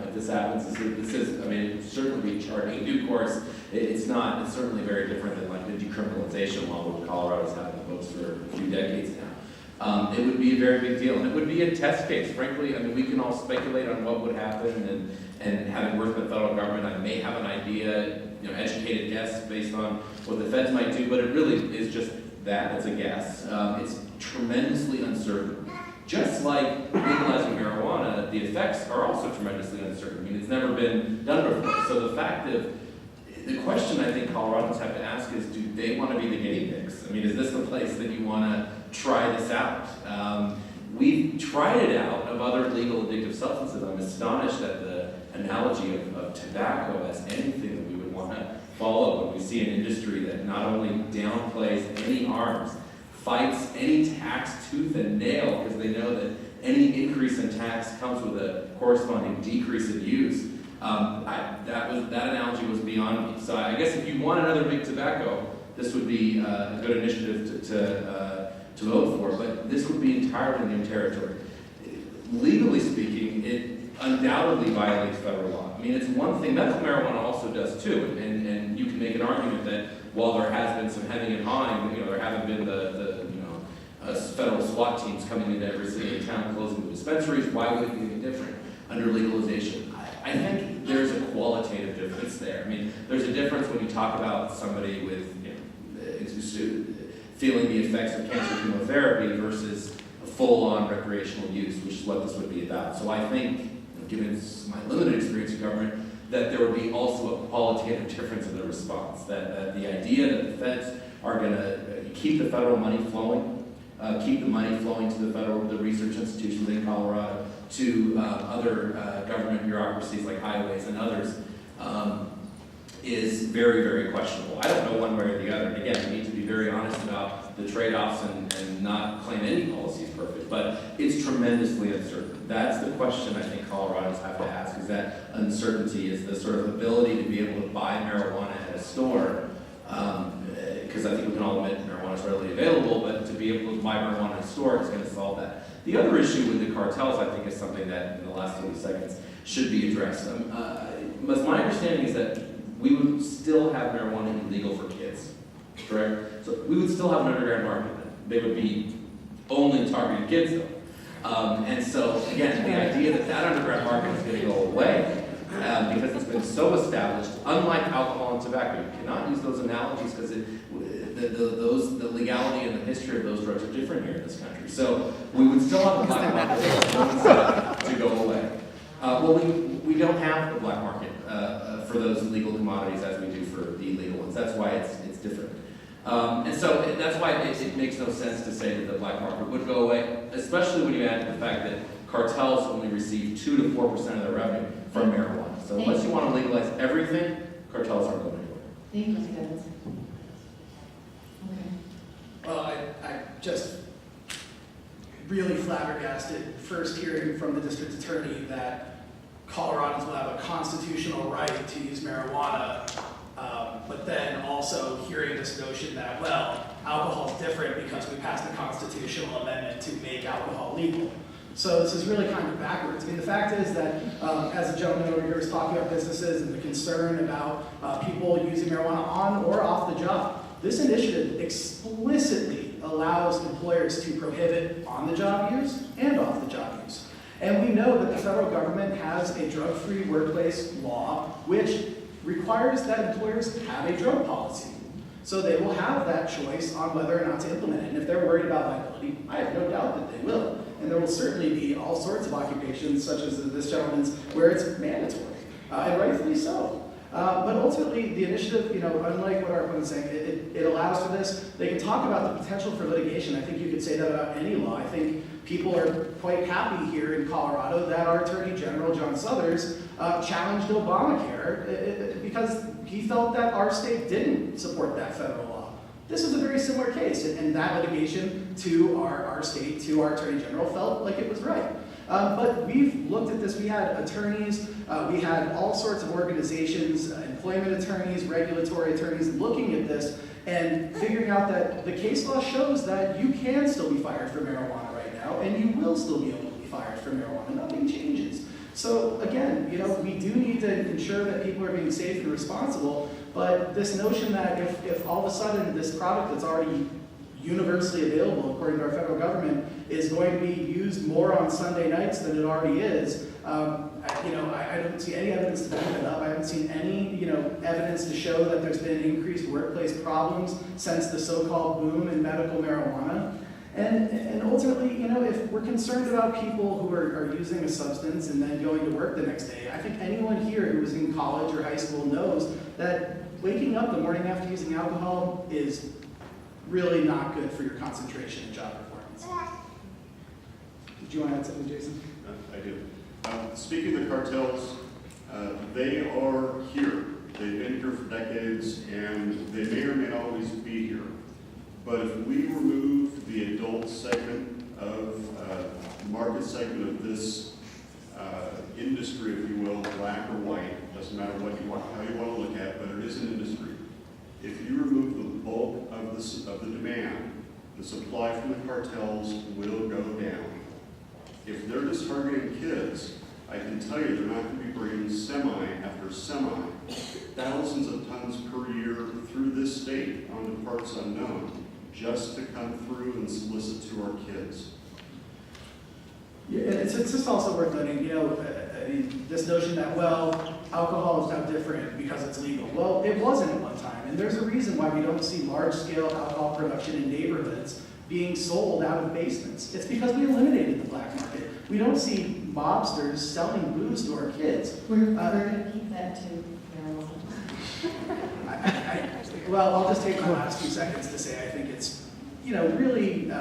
If this happens, this is, I mean, it's certainly charting in due course. It's certainly very different than like the decriminalization law, which Colorado's had in the books for a few decades now. It would be a very big deal, and it would be a test case. Frankly, I mean, we can all speculate on what would happen, and having worked in the federal government, I may have an idea, educated guess based on what the feds might do, but it really is just that, it's a guess. It's tremendously uncertain. Just like legalizing marijuana, the effects are also tremendously uncertain. I mean, it's never been done before. So the question I think Coloradans have to ask is, do they want to be the guinea pigs? I mean, is this the place that you want to try this out? We've tried it out of other legal addictive substances. I'm astonished at the analogy of tobacco as anything that we would want to follow when we see an industry that not only downplays any harms, fights any tax tooth and nail because they know that any increase in tax comes with a corresponding decrease in use. That analogy was beyond me. So I guess if you want another big tobacco, this would be a good initiative to vote for, but this would be entirely new territory. Legally speaking, it undoubtedly violates federal law. I mean, it's one thing, medical marijuana also does too, and you can make an argument that while there has been some hemming and hawing, there haven't been the federal SWAT teams coming into every city and town closing the dispensaries, why would it be any different under legalization? I think there's a qualitative difference there. I mean, there's a difference when you talk about somebody with feeling the effects of cancer chemotherapy versus a full-on recreational use, which is what this would be about. So I think, given my limited experience in government, that there would be also a qualitative difference in the response. That the idea that the feds are going to keep the federal money flowing, keep the money flowing to the research institutions in Colorado, to other government bureaucracies like highways and others is very, very questionable. I don't know one way or the other. And again, we need to be very honest about the trade-offs and not claim any policy is perfect, but it's tremendously uncertain. That's the question I think Coloradans have to ask, is that uncertainty, is the sort of ability to be able to buy marijuana at a store, because I think we can all admit marijuana is readily available, but to be able to buy marijuana at a store is going to solve that. The other issue with the cartels, I think, is something that in the last 30 seconds should be addressed. My understanding is that we would still have marijuana illegal for kids, correct? So we would still have an underground market. They would be only targeting kids, though. And so, again, the idea that that underground market is going to go away because it's been so established, unlike alcohol and tobacco. You cannot use those analogies because the legality and the history of those drugs are different here in this country. So we would still have a black market to go away. Well, we don't have the black market for those legal commodities as we do for the illegal ones. That's why it's different. And so that's why it makes no sense to say that the black market would go away, especially when you add to the fact that cartels only receive 2 to 4% of their revenue from marijuana. So unless you want to legalize everything, cartels aren't going anywhere. Thank you, Scott. Okay. Well, I just really flabbergasted first hearing from the district attorney that Coloradans will have a constitutional right to use marijuana, but then also hearing this notion that, well, alcohol is different because we passed a constitutional amendment to make alcohol legal. So this is really kind of backwards. I mean, the fact is that, as the gentleman over here was talking about businesses and the concern about people using marijuana on or off the job, this initiative explicitly allows employers to prohibit on-the-job use and off-the-job use. And we know that the federal government has a drug-free workplace law which requires that employers have a drug policy. So they will have that choice on whether or not to implement it. And if they're worried about liability, I have no doubt that they will. And there will certainly be all sorts of occupations, such as this gentleman's, where it's mandatory, and rightfully so. But ultimately, the initiative, unlike what our opponent's saying, it allows for this. They can talk about the potential for litigation. I think you could say that about any law. I think people are quite happy here in Colorado that our Attorney General, John Suthers, challenged Obamacare because he felt that our state didn't support that federal law. This is a very similar case, and that litigation to our state, to our Attorney General, felt like it was right. But we've looked at this. We had attorneys, we had all sorts of organizations, employment attorneys, regulatory attorneys looking at this and figuring out that the case law shows that you can still be fired for marijuana right now, and you will still be able to be fired for marijuana. Nothing changes. So again, we do need to ensure that people are being safe and responsible, but this notion that if all of a sudden this product that's already universally available, according to our federal government, is going to be used more on Sunday nights than it already is, I don't see any evidence to back that up. I haven't seen any, evidence to show that there's been increased workplace problems since the so-called boom in medical marijuana. And ultimately, if we're concerned about people who are using a substance and then going to work the next day, I think anyone here who was in college or high school knows that waking up the morning after using alcohol is really not good for your concentration and job performance. Did you want to add something, Jason? I do. Speaking of the cartels, they are here. They've been here for decades, and they may or may not always be here. But if we remove the adult segment of market segment of this industry, if you will, black or white, doesn't matter how you want to look at it, but it is an industry. If you remove the bulk of the demand, the supply from the cartels will go down. If they're just targeting kids, I can tell you they're not going to be bringing semi after semi, thousands of tons per year through this state onto parts unknown, just to come through and solicit to our kids. Yeah, it's just also worth noting, this notion that, alcohol is now different because it's legal. Well, it wasn't at one time, and there's a reason why we don't see large-scale alcohol production in neighborhoods being sold out of basements. It's because we eliminated the black market. We don't see mobsters selling booze to our kids. We're going to keep that to marijuana. Well, I'll just take my last few seconds to say I think it's, really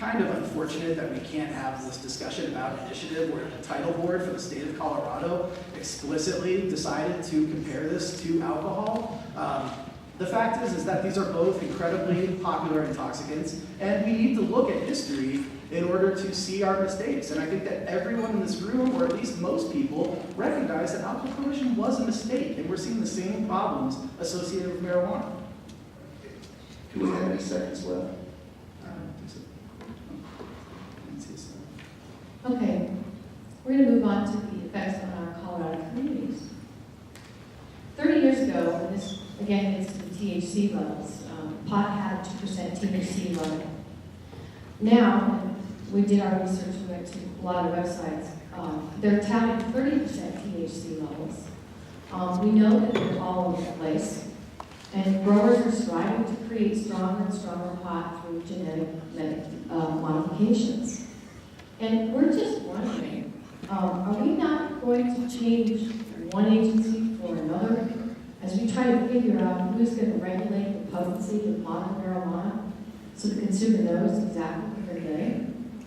kind of unfortunate that we can't have this discussion about an initiative where the title board for the state of Colorado explicitly decided to compare this to alcohol. The fact is that these are both incredibly popular intoxicants, and we need to look at history in order to see our mistakes. And I think that everyone in this room, or at least most people, recognize that alcohol prohibition was a mistake, and we're seeing the same problems associated with marijuana. Do we have any seconds left? Okay, we're going to move on to the effects on our Colorado communities. 30 years ago, and this again gets to the THC levels, pot had 2% THC level. Now, we did our research, we went to a lot of websites, they're touting 30% THC levels. We know that they're all over the place, and growers are striving to create stronger and stronger pot through genetic modifications. And we're just wondering, are we not going to change one agency for another as we try to figure out who's going to regulate the potency of modern marijuana so the consumer knows exactly what they're getting?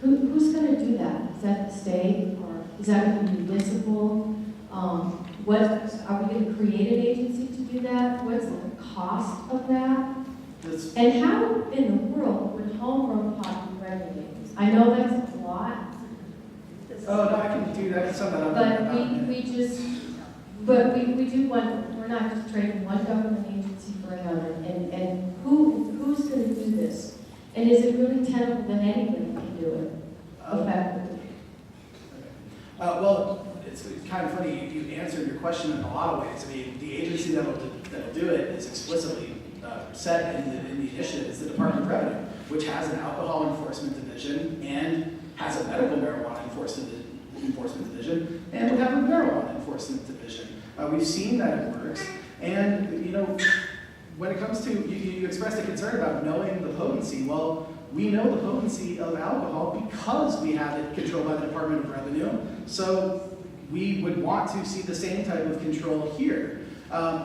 Who's going to do that? Is that the state, or is that going to be municipal? Are we going to create an agency to do that? What's the cost of that? And how in the world would homegrown pot be regulated? I know that's a lot. Oh, no, I can do that, I can sum that up. But we do want, we're not just trading one government agency for another, and who's going to do this? And is it really tenable that anybody can do it effectively? Well, it's kind of funny, you answered your question in a lot of ways. I mean, the agency that'll do it is explicitly set in the initiative is the Department of Revenue, which has an alcohol enforcement division and has a medical marijuana enforcement division, and we have a marijuana enforcement division. We've seen that it works, and you know, when it comes to, you expressed a concern about knowing the potency. Well, we know the potency of alcohol because we have it controlled by the Department of Revenue, so we would want to see the same type of control here.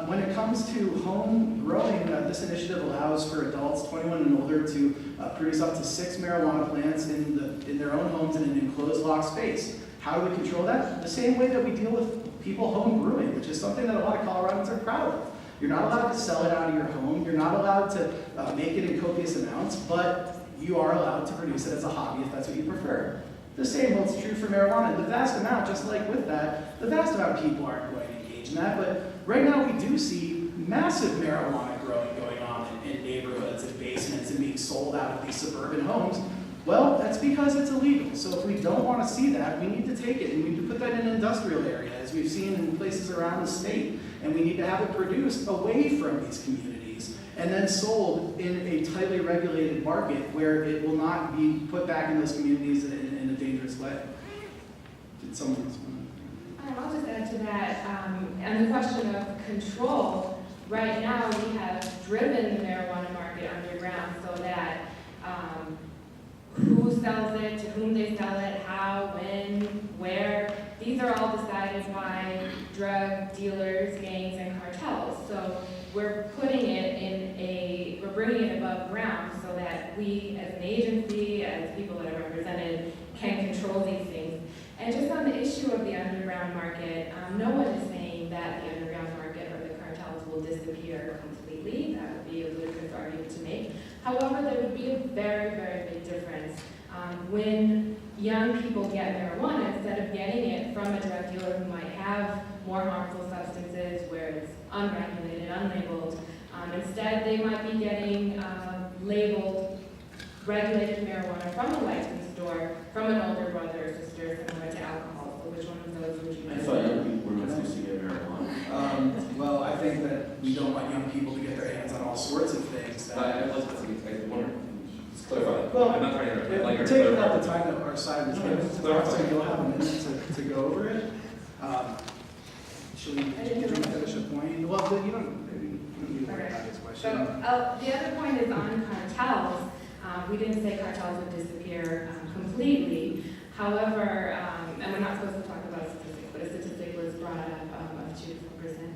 When it comes to home growing, this initiative allows for adults 21 and older to produce up to 6 marijuana plants in their own homes in an enclosed locked space. How do we control that? The same way that we deal with people home brewing, which is something that a lot of Coloradans are proud of. You're not allowed to sell it out of your home. You're not allowed to make it in copious amounts, but you are allowed to produce it as a hobby if that's what you prefer. The same holds true for marijuana. The vast amount, just like with that, the vast amount of people aren't going to engage in that, but right now we do see massive marijuana growing going on in neighborhoods and basements and being sold out of these suburban homes. Well, that's because it's illegal. So if we don't want to see that, we need to take it and we need to put that in an industrial area, as we've seen in places around the state. And we need to have it produced away from these communities and then sold in a tightly regulated market where it will not be put back in those communities in a dangerous way. Did someone respond? I'll just add to that, and the question of control. Right now, we have driven the marijuana market underground so that who sells it, to whom they sell it, how, when, where, these are all decided by drug dealers, gangs, and cartels. So we're putting it we're bringing it above ground so that we, as an agency, as people that are represented, can control these things. And just on the issue of the underground market, no one is saying that the underground market or the cartels will disappear completely. That would be a ludicrous argument to make. However, there would be a very, very big difference when young people get marijuana, instead of getting it from a drug dealer who might have more harmful substances where it's unregulated, unlabeled. Instead, they might be getting labeled regulated marijuana from a licensed store, from an older brother or sister, similar to alcohol. So which one of those would you I prefer? thought young people were supposed to get marijuana. Well, I think that we don't want young people to get their hands on all sorts of things. I wonder, let's clarify. Well, I'm not trying to interrupt. I'd like her to taking clarify. out the time that our side was given to talk, so you'll have a minute to go over it. Should we finish a point? Well, you don't need to worry about this question. So the other point is on cartels. We didn't say cartels would disappear completely. However, and we're not supposed to talk about statistics, but a statistic was brought up of 2 to 4%.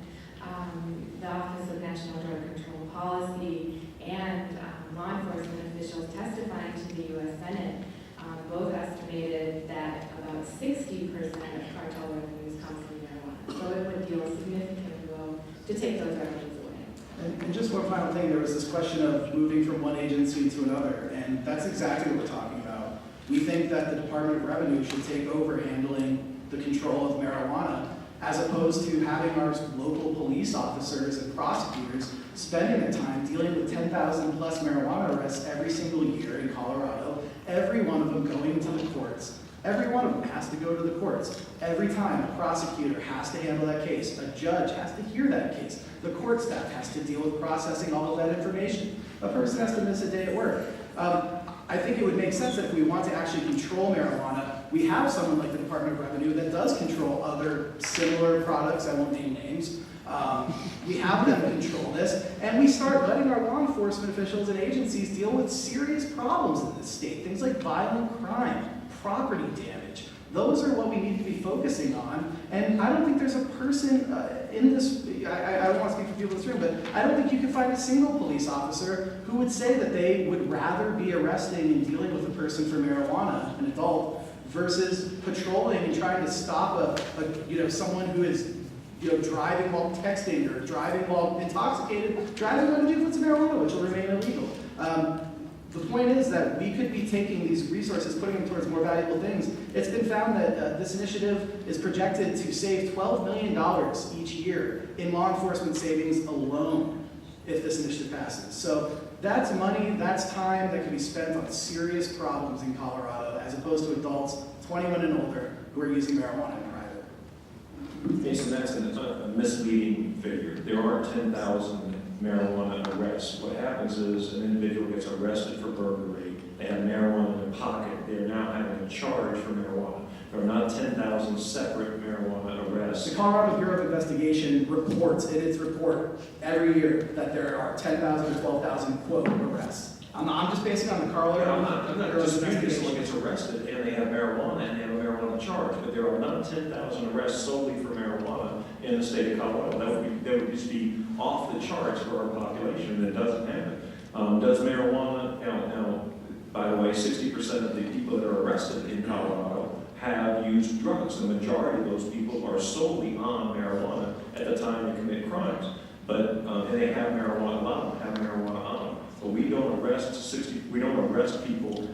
The Office of National Drug Control Policy and law enforcement officials testifying to the U.S. Senate both estimated that about 60% of cartel revenues come from marijuana. So it would deal a significant blow to take those revenues away. And just one final thing, there was this question of moving from one agency to another, and that's exactly what we're talking about. We think that the Department of Revenue should take over handling the control of marijuana, as opposed to having our local police officers and prosecutors spending their time dealing with 10,000 plus marijuana arrests every single year in Colorado, every one of them going to the courts. Every one of them has to go to the courts. Every time a prosecutor has to handle that case, a judge has to hear that case, the court staff has to deal with processing all of that information. A person has to miss a day at work. I think it would make sense that if we want to actually control marijuana, we have someone like the Department of Revenue that does control other similar products, I won't name names. We have them control this, and we start letting our law enforcement officials and agencies deal with serious problems in this state. Things like violent crime, property damage. Those are what we need to be focusing on. And I don't think there's a person in this, I don't want to speak for people in this room, but I don't think you can find a single police officer who would say that they would rather be arresting and dealing with a person for marijuana, an adult, versus patrolling and trying to stop someone who is driving while texting or driving while intoxicated, driving under the influence of marijuana, which will remain illegal. The point is that we could be taking these resources, putting them towards more valuable things. It's been found that this initiative is projected to save $12 million each year in law enforcement savings alone if this initiative passes. So that's money, that's time that can be spent on serious problems in Colorado, as opposed to adults 21 and older who are using marijuana in private. Jason, that's a misleading figure. There are 10,000 marijuana arrests. What happens is an individual gets arrested for burglary, they have marijuana in their pocket, they are now having a charge for marijuana. There are not 10,000 separate marijuana arrests. The Colorado Bureau of Investigation reports in its report every year that there are 10,000 to 12,000 quote arrests. I'm just basing on the Colorado. I'm not disputing someone gets arrested and they have marijuana and they have a marijuana charge, but there are not 10,000 arrests solely for marijuana in the state of Colorado. That would just be off the charts for our population, and it doesn't happen. Does marijuana, now, by the way, 60% of the people that are arrested in Colorado have used drugs. The majority of those people are solely on marijuana at the time they commit crimes. But and they have marijuana, a lot of them have marijuana on them. But we don't arrest people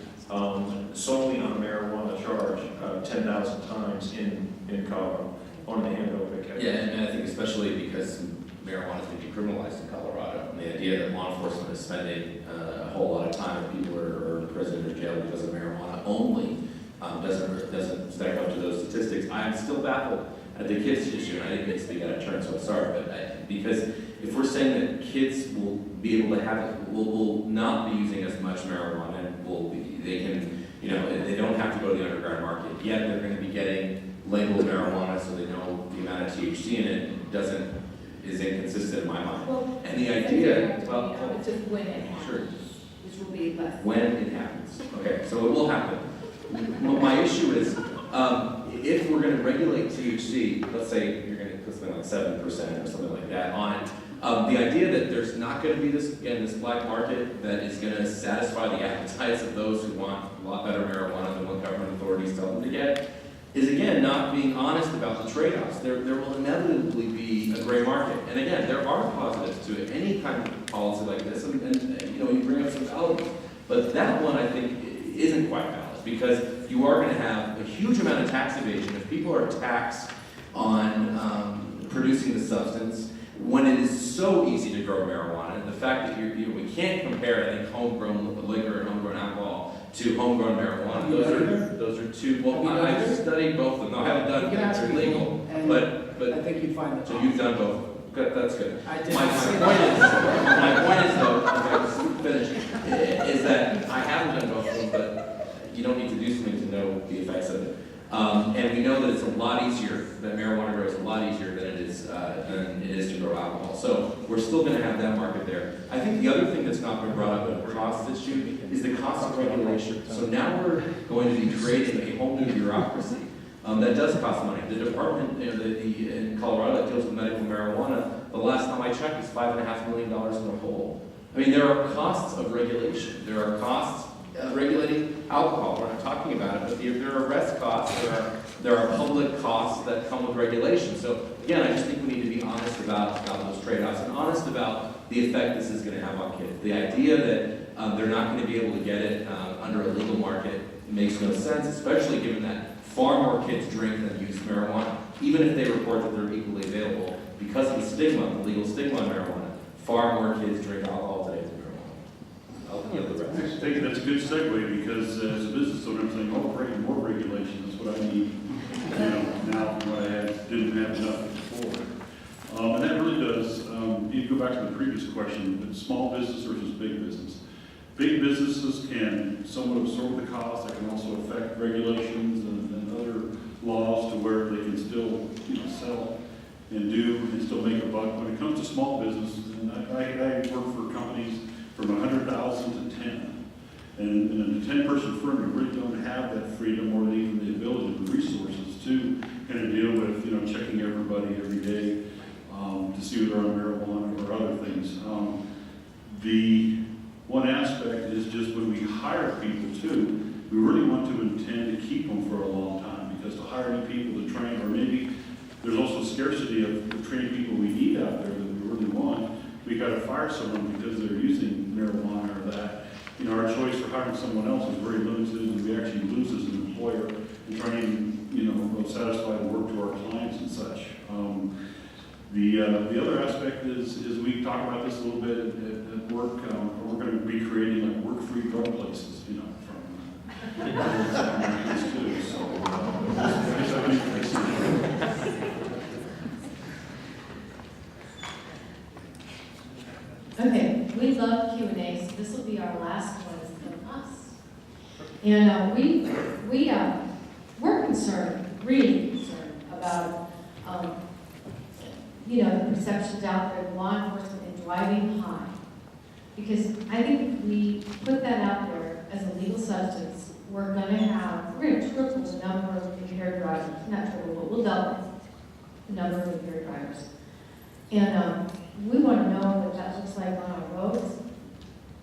solely on a marijuana charge 10,000 times in Colorado. I wanted to hand it over to Kevin. Yeah, and I think especially because marijuana is being decriminalized in Colorado, and the idea that law enforcement is spending a whole lot of time if people are in prison or jail because of marijuana only doesn't stack up to those statistics. I'm still baffled at the kids issue, and I didn't get to speak out of turn, so I'm sorry, but because if we're saying that kids will be able to have, will not be using as much marijuana, and they can, they don't have to go to the underground market, yet they're going to be getting labeled marijuana so they know the amount of THC in it is inconsistent in my mind. Well, and the idea, it's just when it happens, sure, which will be less. when it happens. Okay, so it will happen. My issue is, if we're going to regulate THC, let's say you're going to put something like 7% or something like that on it, the idea that there's not going to be this black market that is going to satisfy the appetites of those who want a lot better marijuana than what government authorities tell them to get is, again, not being honest about the trade-offs. There will inevitably be a gray market. And again, there are positives to it, any kind of policy like this, and you bring up some valid ones. But that one, I think, isn't quite valid, because you are going to have a huge amount of tax evasion if people are taxed on producing the substance, when it is so easy to grow marijuana. And the fact that we can't compare, I think, homegrown liquor and homegrown alcohol to homegrown marijuana. Those are two. Well, I've studied both of them. No, I haven't done it. They're legal, but I think you'd find that. So you've done both. Good, that's good. I did. My point is though, if I was finished, is that I haven't done both of them, but you don't need to do something to know the effects of it. And we know that it's a lot easier, that marijuana grows a lot easier than it is to grow alcohol. So we're still going to have that market there. I think the other thing that's not been brought up in the cost issue is the cost of regulation. So now we're going to be creating a whole new bureaucracy that does cost money. The department in Colorado that deals with medical marijuana, the last time I checked, is $5.5 million in the hole. I mean, there are costs of regulation. There are costs of regulating alcohol. We're not talking about it, but there are arrest costs. There are public costs that come with regulation. So again, I just think we need to be honest about those trade-offs and honest about the effect this is going to have on kids. The idea that they're not going to be able to get it under a legal market makes no sense, especially given that far more kids drink than use marijuana, even if they report that they're equally available. Because of the stigma, the legal stigma on marijuana, far more kids drink alcohol today than marijuana. I'll give the rest. I think that's a good segue, because as a business owner, I'm saying, oh, great, more regulation, that's what I need. Now from what I didn't have enough before. And that really does, you go back to the previous question, but small business versus big business. Big businesses can somewhat absorb the cost. That can also affect regulations and other laws to where they can still, sell and do and still make a buck. When it comes to small business, and I work for companies from 100,000 to 10, and in a 10-person firm, you really don't have that freedom or even the ability, the resources to kind of deal with, checking everybody every day to see whether they're on marijuana or other things. The one aspect is just when we hire people too, we really want to intend to keep them for a long time, because to hire new people to train, or maybe there's also scarcity of the trained people we need out there that we really want. We got to fire someone because they're using marijuana or that. Our choice for hiring someone else is very limited, and we actually lose as an employer in trying, to satisfy the work to our clients and such. The other aspect is we talk about this a little bit at work. We're going to be creating like work-free drug places, from too. So Okay, we love Q&A, so this will be our last one from us. And we're concerned, really concerned about, the perceptions out there of law enforcement and driving high. Because I think if we put that out there as a legal substance, we're going to triple the number of impaired drivers. Not triple, but we'll double the number of impaired drivers. And we want to know what that looks like on our roads.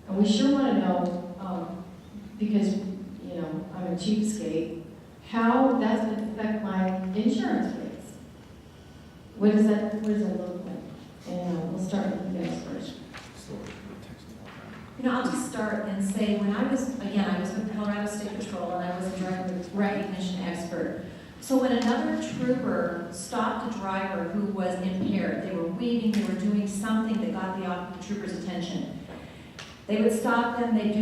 And we sure want to know, because, I'm a cheapskate, how that's going to affect my insurance rates. What does that look like? And we'll start with you guys first. I'll just start and say, when I was with Colorado State Patrol, and I was a driver recognition expert. So when another trooper stopped a driver who was impaired, they were weaving, they were doing something that got the trooper's attention. They would stop them, they'd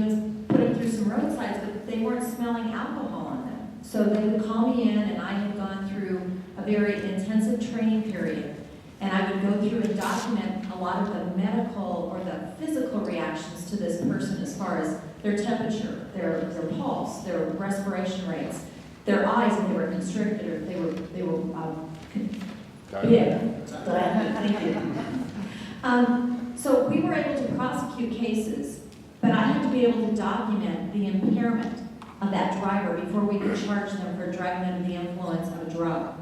put them through some roadsides, but they weren't smelling alcohol on them. So they would call me in, and I had gone through a very intensive training period. And I would go through and document a lot of the medical or the physical reactions to this person, as far as their temperature, their pulse, their respiration rates, their eyes, if they were constricted, or if they were so we were able to prosecute cases, but I had to be able to document the impairment of that driver before we could charge them for driving under the influence of a drug.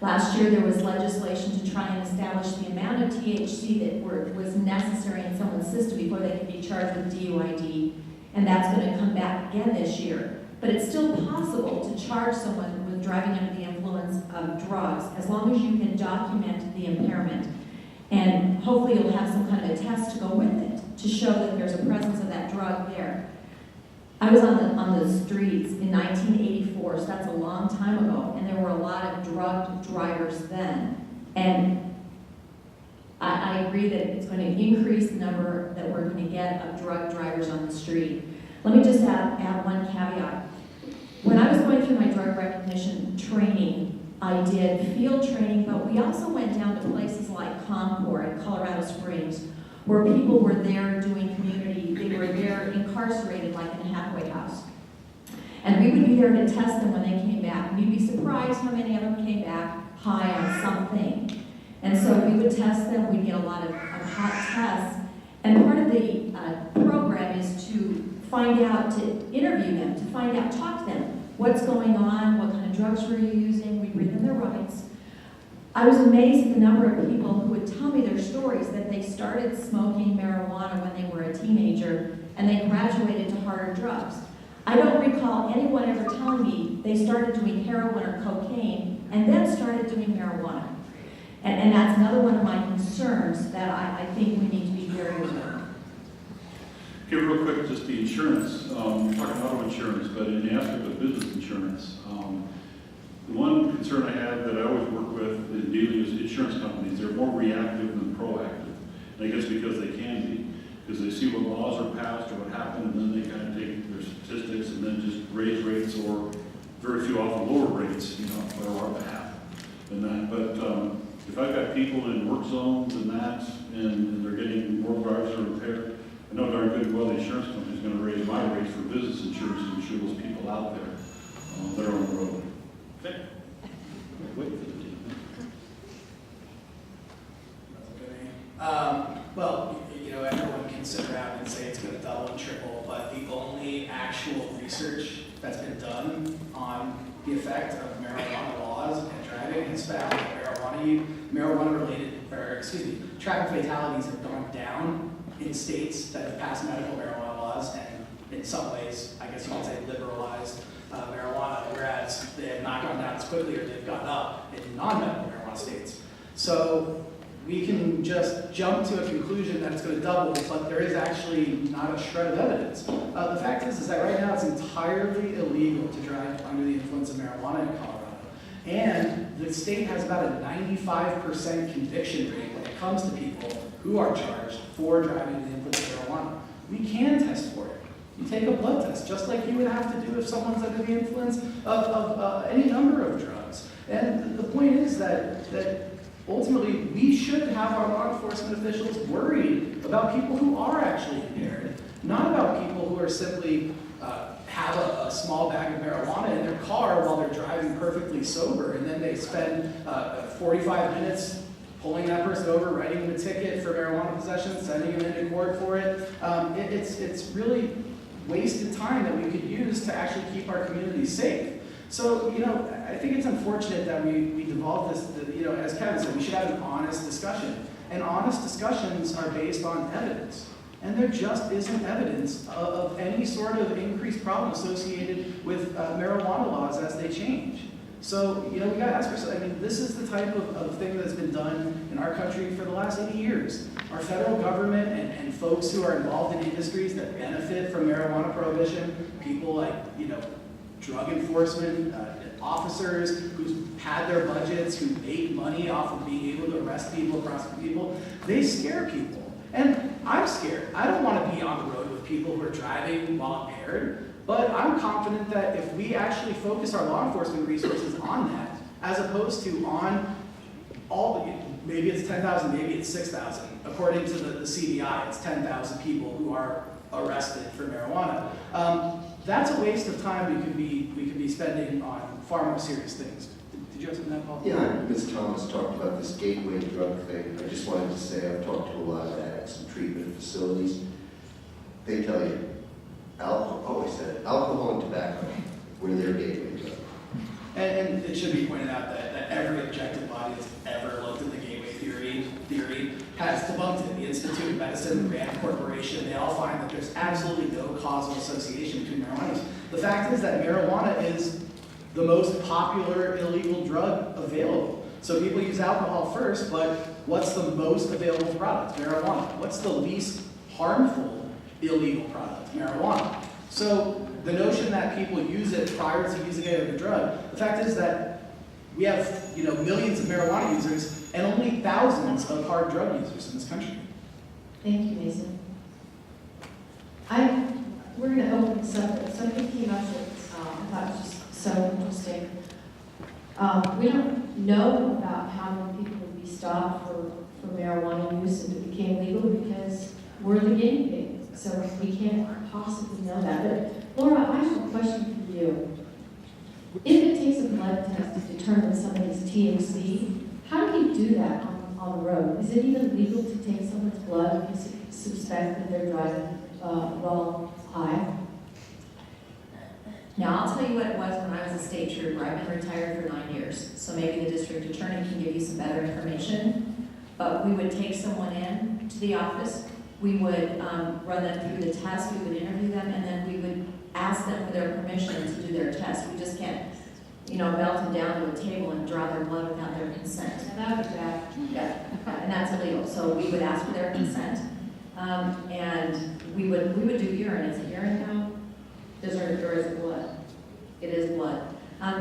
Last year, there was legislation to try and establish the amount of THC that was necessary in someone's system before they could be charged with DUID, and that's going to come back again this year. But it's still possible to charge someone with driving under the influence of drugs, as long as you can document the impairment. And hopefully you'll have some kind of a test to go with it, to show that there's a presence of that drug there. I was on the streets in 1984, so that's a long time ago, and there were a lot of drugged drivers then. And I agree that it's going to increase the number that we're going to get of drug drivers on the street. Let me just add one caveat. When I was going through my drug recognition training, I did field training, but we also went down to places like Concord and Colorado Springs, where people were there doing community. They were there incarcerated, like in a halfway house. And we would be there to test them when they came back. And you'd be surprised how many of them came back high on something. And so we would test them. We'd get a lot of hot tests. And part of the program is to find out, to interview them, to find out, talk to them. What's going on? What kind of drugs were you using? We'd read them their rights. I was amazed at the number of people who would tell tell me their stories that they started smoking marijuana when they were a teenager and they graduated to harder drugs. I don't recall anyone ever telling me they started doing heroin or cocaine and then started doing marijuana. And that's another one of my concerns that I think we need to be very aware of. Okay, real quick, just the insurance. We're talking auto insurance, but in the aspect of business insurance, the one concern I have that I always work with in dealing with insurance companies, they're more reactive than proactive. And I guess because they can be, because they see what laws are passed or what happened, and then they kind of take their statistics and then just raise rates, or very few often lower rates, you know, on our behalf and that. But if I've got people in work zones and that, and they're getting more cars that are repaired, I know darn good and well the insurance company is going to raise my rates for business insurance to insure those people out there that are on the road. Okay. Wait for the team. Well, you know, everyone can sit around and say it's going to double and triple, but the only actual research that's been done on the effect of marijuana laws and driving has found that traffic fatalities have gone down in states that have passed medical marijuana laws and in some ways, I guess you could say, liberalized marijuana, whereas they have not gone down as quickly or they've gone up in non-medical marijuana states. So we can just jump to a conclusion that it's going to double, but there is actually not a shred of evidence. The fact is that right now it's entirely illegal to drive under the influence of marijuana in Colorado. And the state has about a 95% conviction rate when it comes to people who are charged for driving under the influence of marijuana. We can test for it. You take a blood test, just like you would have to do if someone's under the influence of any number of drugs. And the point is that ultimately, we should have our law enforcement officials worried about people who are actually impaired, not about people who are simply have a small bag of marijuana in their car while they're driving perfectly sober, and then they spend 45 minutes pulling that person over, writing them a ticket for marijuana possession, sending them into court for it. It's really wasted time that we could use to actually keep our communities safe. So, you know, I think it's unfortunate that we devolve this, you know, as Kevin said, we should have an honest discussion. And honest discussions are based on evidence. And there just isn't evidence of any sort of increased problem associated with marijuana laws as they change. So, you know, we got to ask ourselves, I mean, this is the type of thing that's been done in our country for the last 80 years. Our federal government and folks who are involved in industries that benefit from marijuana prohibition, people like, you know, drug enforcement officers who've had their budgets, who make money off of being able to arrest people, prosecute people, they scare people. And I'm scared. I don't want to be on the road with people who are driving while impaired, but I'm confident that if we actually focus our law enforcement resources on that, as opposed to on maybe it's 10,000, maybe it's 6,000. According to the CBI, it's 10,000 people who are arrested for marijuana. That's a waste of time we could be spending on far more serious things. Did you have something that, Paul? Yeah, Ms. Thomas talked about this gateway drug thing. I just wanted to say I've talked to a lot of addicts and treatment facilities. They tell you, alcohol and tobacco were their gateway drug. And it should be pointed out that every objective body that's ever looked at the gateway theory has debunked it. The Institute of Medicine, the Rand Corporation, they all find that there's absolutely no causal association between marijuana use. The fact is that marijuana is the most popular illegal drug available. So people use alcohol first, but what's the most available product? Marijuana. What's the least harmful illegal product? Marijuana. So the notion that people use it prior to using it as a drug, the fact is that we have, you know, millions of marijuana users and only thousands of hard drug users in this country. Thank you, Mason. We're going to open this up. Something came up that I thought was just so interesting. We don't know about how many people would be stopped for marijuana use if it became legal because we're the guinea pig. So we can't possibly know that. But Laura, I have a question for you. If it takes a blood test to determine somebody's THC, how do you do that on the road? Is it even legal to take someone's blood if you suspect that they're driving while high? Now, I'll tell you what it was when I was a state trooper. I've been retired for 9 years, so maybe the district attorney can give you some better information. but we would take someone in to the office, we would run them through the test, we would interview them, and then we would ask them for their permission to do their test. We just can't, melt them down to a table and draw their blood without their consent. And that was bad. Yeah, and that's illegal. So we would ask for their consent, and we would do urine. Is it urine now? Or is it blood? It is blood.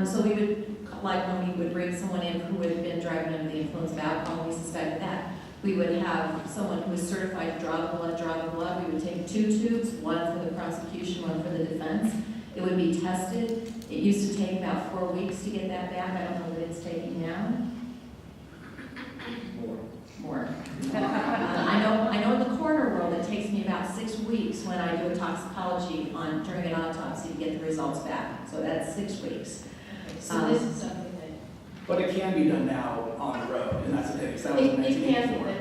So we would, like when we would bring someone in who had been driving under the influence of alcohol, we suspected that, we would have someone who was certified to draw the blood. We would take 2 tubes, one for the prosecution, one for the defense. It would be tested. It used to take about 4 weeks to get that back. I don't know what it's taking now. More. I know in the coroner world, it takes me about 6 weeks when I do a toxicology during an autopsy to get the results back. So that's 6 weeks. Okay, so this is something that. But it can be done now on the road, and that's the thing, 'cause that was It mentioned can be, before.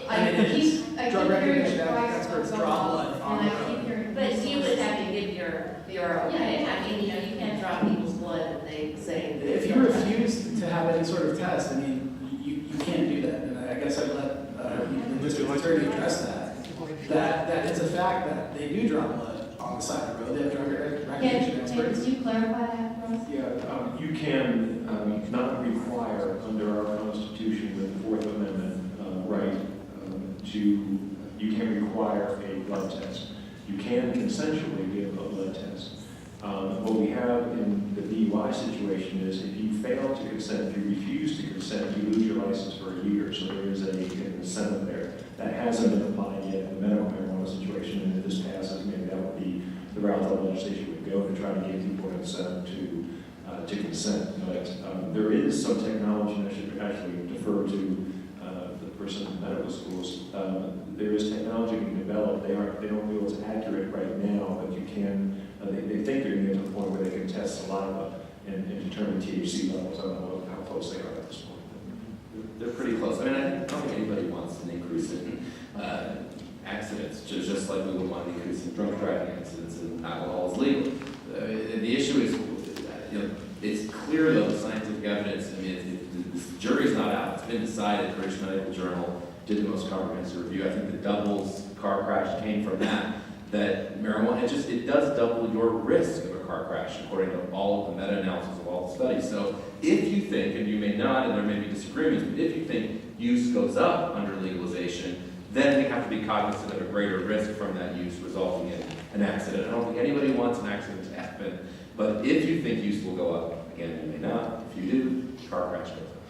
I keep Drug hearing recognition advice experts from draw alcohol, blood on and the I keep road. hearing. But you would have to give your okay. Yeah. I mean, you can't draw people's blood if they say. If you refuse to have any sort of test, I mean, you can't do that, and I guess I'd let the district attorney address that. That it's a fact that they do draw blood on the side of the road, they have drug recognition experts. Could you clarify that for us? Yeah, you can not require under our Constitution with the Fourth Amendment right you can require a blood test. You can consensually give a blood test. What we have in the DUI situation is if you fail to consent, if you refuse to consent, you lose your license for a year. So there is an incentive there. That hasn't been applied yet in the medical marijuana situation, and if this passes, maybe that would be the route the legislation would go to try to give people an incentive to consent. But there is some technology, and I should actually defer to the person in medical schools. There is technology being developed. They don't feel it's accurate right now, but you can. They think they're going to get to the point where they can test saliva and determine THC levels. I don't know how close they are at this point. They're pretty close. I mean, I don't think anybody wants an increase in accidents, just like we would want an increase in drunk driving accidents, and alcohol is legal. The issue is, it's clear though, the scientific evidence, I mean, the jury's not out. It's been decided. British Medical Journal did the most comprehensive review. I think the Doubles car crash came from that marijuana, it does double your risk of a car crash, according to all of the meta-analysis of all the studies. So if you think, and you may not, and there may be disagreements, but if you think use goes up under legalization, then we have to be cognizant of a greater risk from that use resulting in an accident. I don't think anybody wants an accident to happen, but if you think use will go up, again, you may not. If you do, car crash goes up.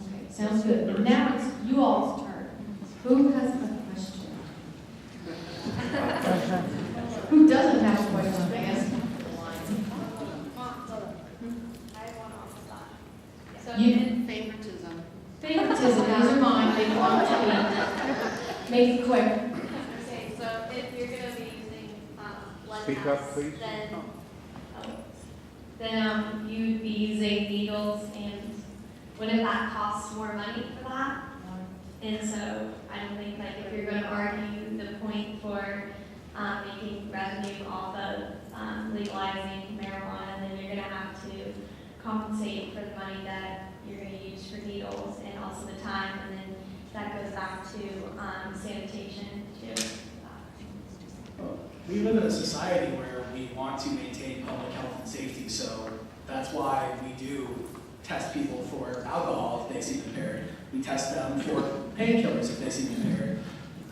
Okay, sounds good. Now it's you all's turn. Who has a question? Who doesn't have a question, I guess? So You- in favoritism. Favoritism, these are mine, they belong to me. Make it quick. Okay, so if you're gonna be using blood Speak up, tests, please. then you'd be using needles, and wouldn't that cost more money for that? And so I don't think like if you're going to argue the point for making revenue off of legalizing marijuana, then you're going to have to compensate for the money that you're going to use for needles and also the time, and then that goes back to sanitation too. We live in a society where we want to maintain public health and safety, so that's why we do test people for alcohol if they seem impaired. We test them for painkillers if they seem impaired.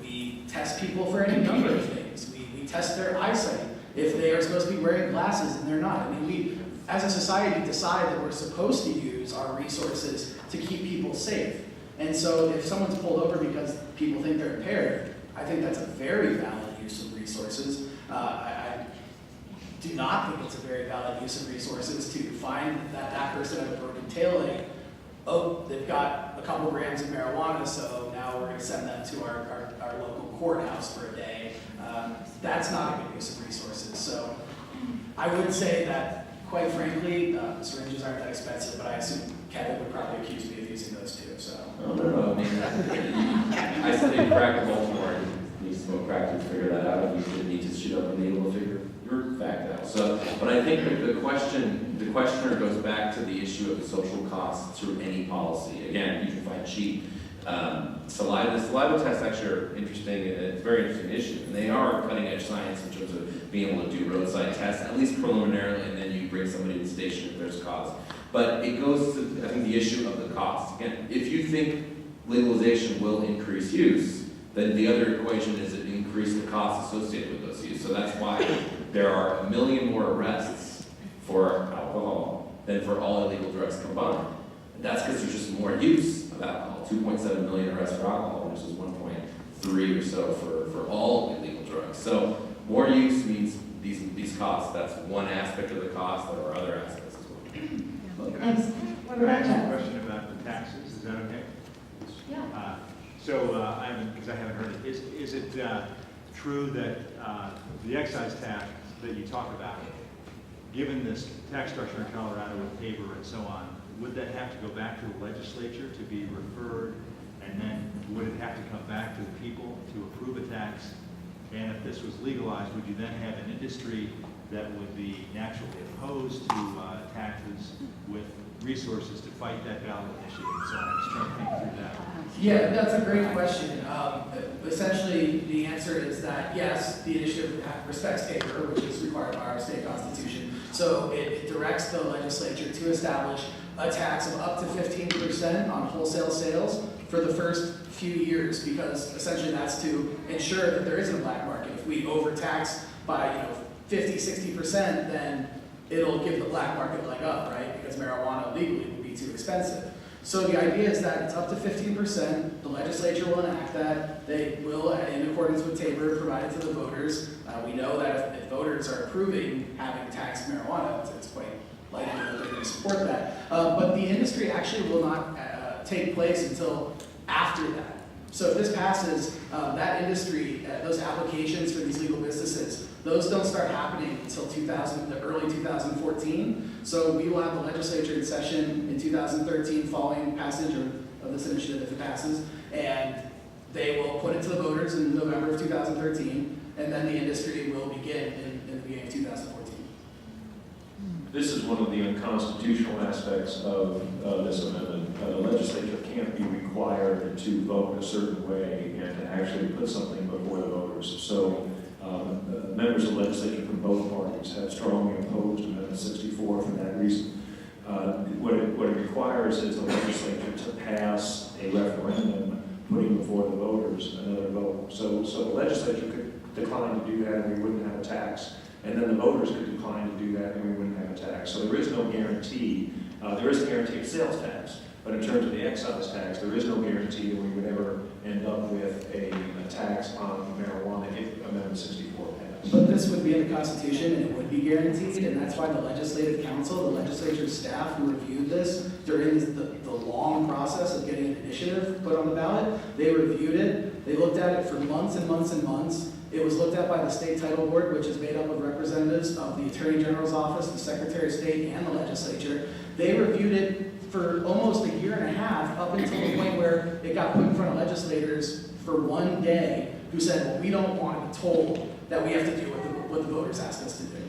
We test people for any number of things. We test their eyesight if they are supposed to be wearing glasses and they're not. I mean, we, as a society, decide that we're supposed to use our resources to keep people safe. And so if someone's pulled over because people think they're impaired, I think that's a very valid use of resources. I do not think it's a very valid use of resources to find that that person had a broken taillight. Oh, they've got a couple grams of marijuana, so now we're going to send them to our local courthouse for a day. That's not a good use of resources. So I would say that, quite frankly, syringes aren't that expensive, but I assume Kevin would probably accuse me of using those too. So. No. I mean, I studied crack in Baltimore. You smoke crack to figure that out. You didn't need to shoot up and be able to figure your fact out. So, but I think that the questioner goes back to the issue of the social costs through any policy. Again, you can find cheap Saliva tests actually are interesting, and it's a very interesting issue. And they are cutting edge science in terms of being able to do roadside tests, at least preliminarily, and then you bring somebody to the station if there's cause. But it goes to, I think, the issue of the cost. Again, if you think legalization will increase use, then the other equation is it increase the costs associated with those use. So that's why there are 1 million more arrests for alcohol than for all illegal drugs combined. And that's because there's just more use of alcohol. 2.7 million arrests for alcohol versus 1.3 or so for all illegal drugs. So more use means these costs. That's one aspect of the cost. There are other aspects as well. Can I ask a question about the taxes? Is that okay? Yeah. Because I haven't heard it, is it true that the excise tax that you talk about, given this tax structure in Colorado with Tabor and so on, would that have to go back to the legislature to be referred, and then would it have to come back to the people to approve a tax? And if this was legalized, would you then have an industry that would be naturally opposed to taxes with resources to fight that ballot initiative and so on? I'm just trying to think through that. Yeah, that's a great question. Essentially, the answer is that yes, the initiative respects Tabor, which is required by our state constitution. So it directs the legislature to establish a tax of up to 15% on wholesale sales for the first few years, because essentially that's to ensure that there isn't a black market. If we overtax by 50, 60%, then it'll give the black market a leg up, right? Because marijuana legally would be too expensive. So the idea is that it's up to 15%. The legislature will enact that. They will, in accordance with Tabor, provide it to the voters. We know that if voters are approving having taxed marijuana, it's quite likely that they're going to support that. But the industry actually will not take place until after that. So if this passes, that industry, those applications for these legal businesses, those don't start happening until the early 2014. So we will have the legislature in session in 2013 following passage of this initiative if it passes, and they will put it to the voters in November of 2013, and then the industry will begin in the beginning of 2014. This is one of the unconstitutional aspects of this amendment. The legislature can't be required to vote a certain way and to actually put something before the voters. So members of the legislature from both parties have strongly opposed Amendment 64 for that reason. What it requires is the legislature to pass a referendum putting before the voters another vote. So the legislature could decline to do that and we wouldn't have a tax. And then the voters could decline to do that and we wouldn't have a tax. So there is no guarantee. There is a guarantee of sales tax, but in terms of the excise tax, there is no guarantee that we would ever end up with a tax on marijuana if Amendment 64 passed. But this would be in the Constitution and it would be guaranteed, and that's why the Legislative Council, the legislature staff who reviewed this during the long process of getting an initiative put on the ballot, they reviewed it, they looked at it for months and months and months. It was looked at by the State Title Board, which is made up of representatives of the Attorney General's Office, the Secretary of State, and the legislature. They reviewed it for almost a year and a half, up until the point where it got put in front of legislators for one day, who said, well, we don't want to be told that we have to do what the voters asked us to do.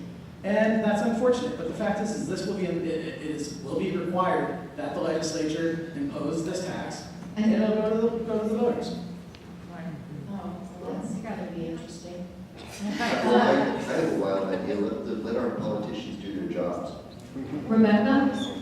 And that's unfortunate, but the fact is this will be required that the legislature impose this tax, and it'll go to the voters. That's gotta be interesting. I have a wild idea. Let our politicians do their jobs. Rebecca?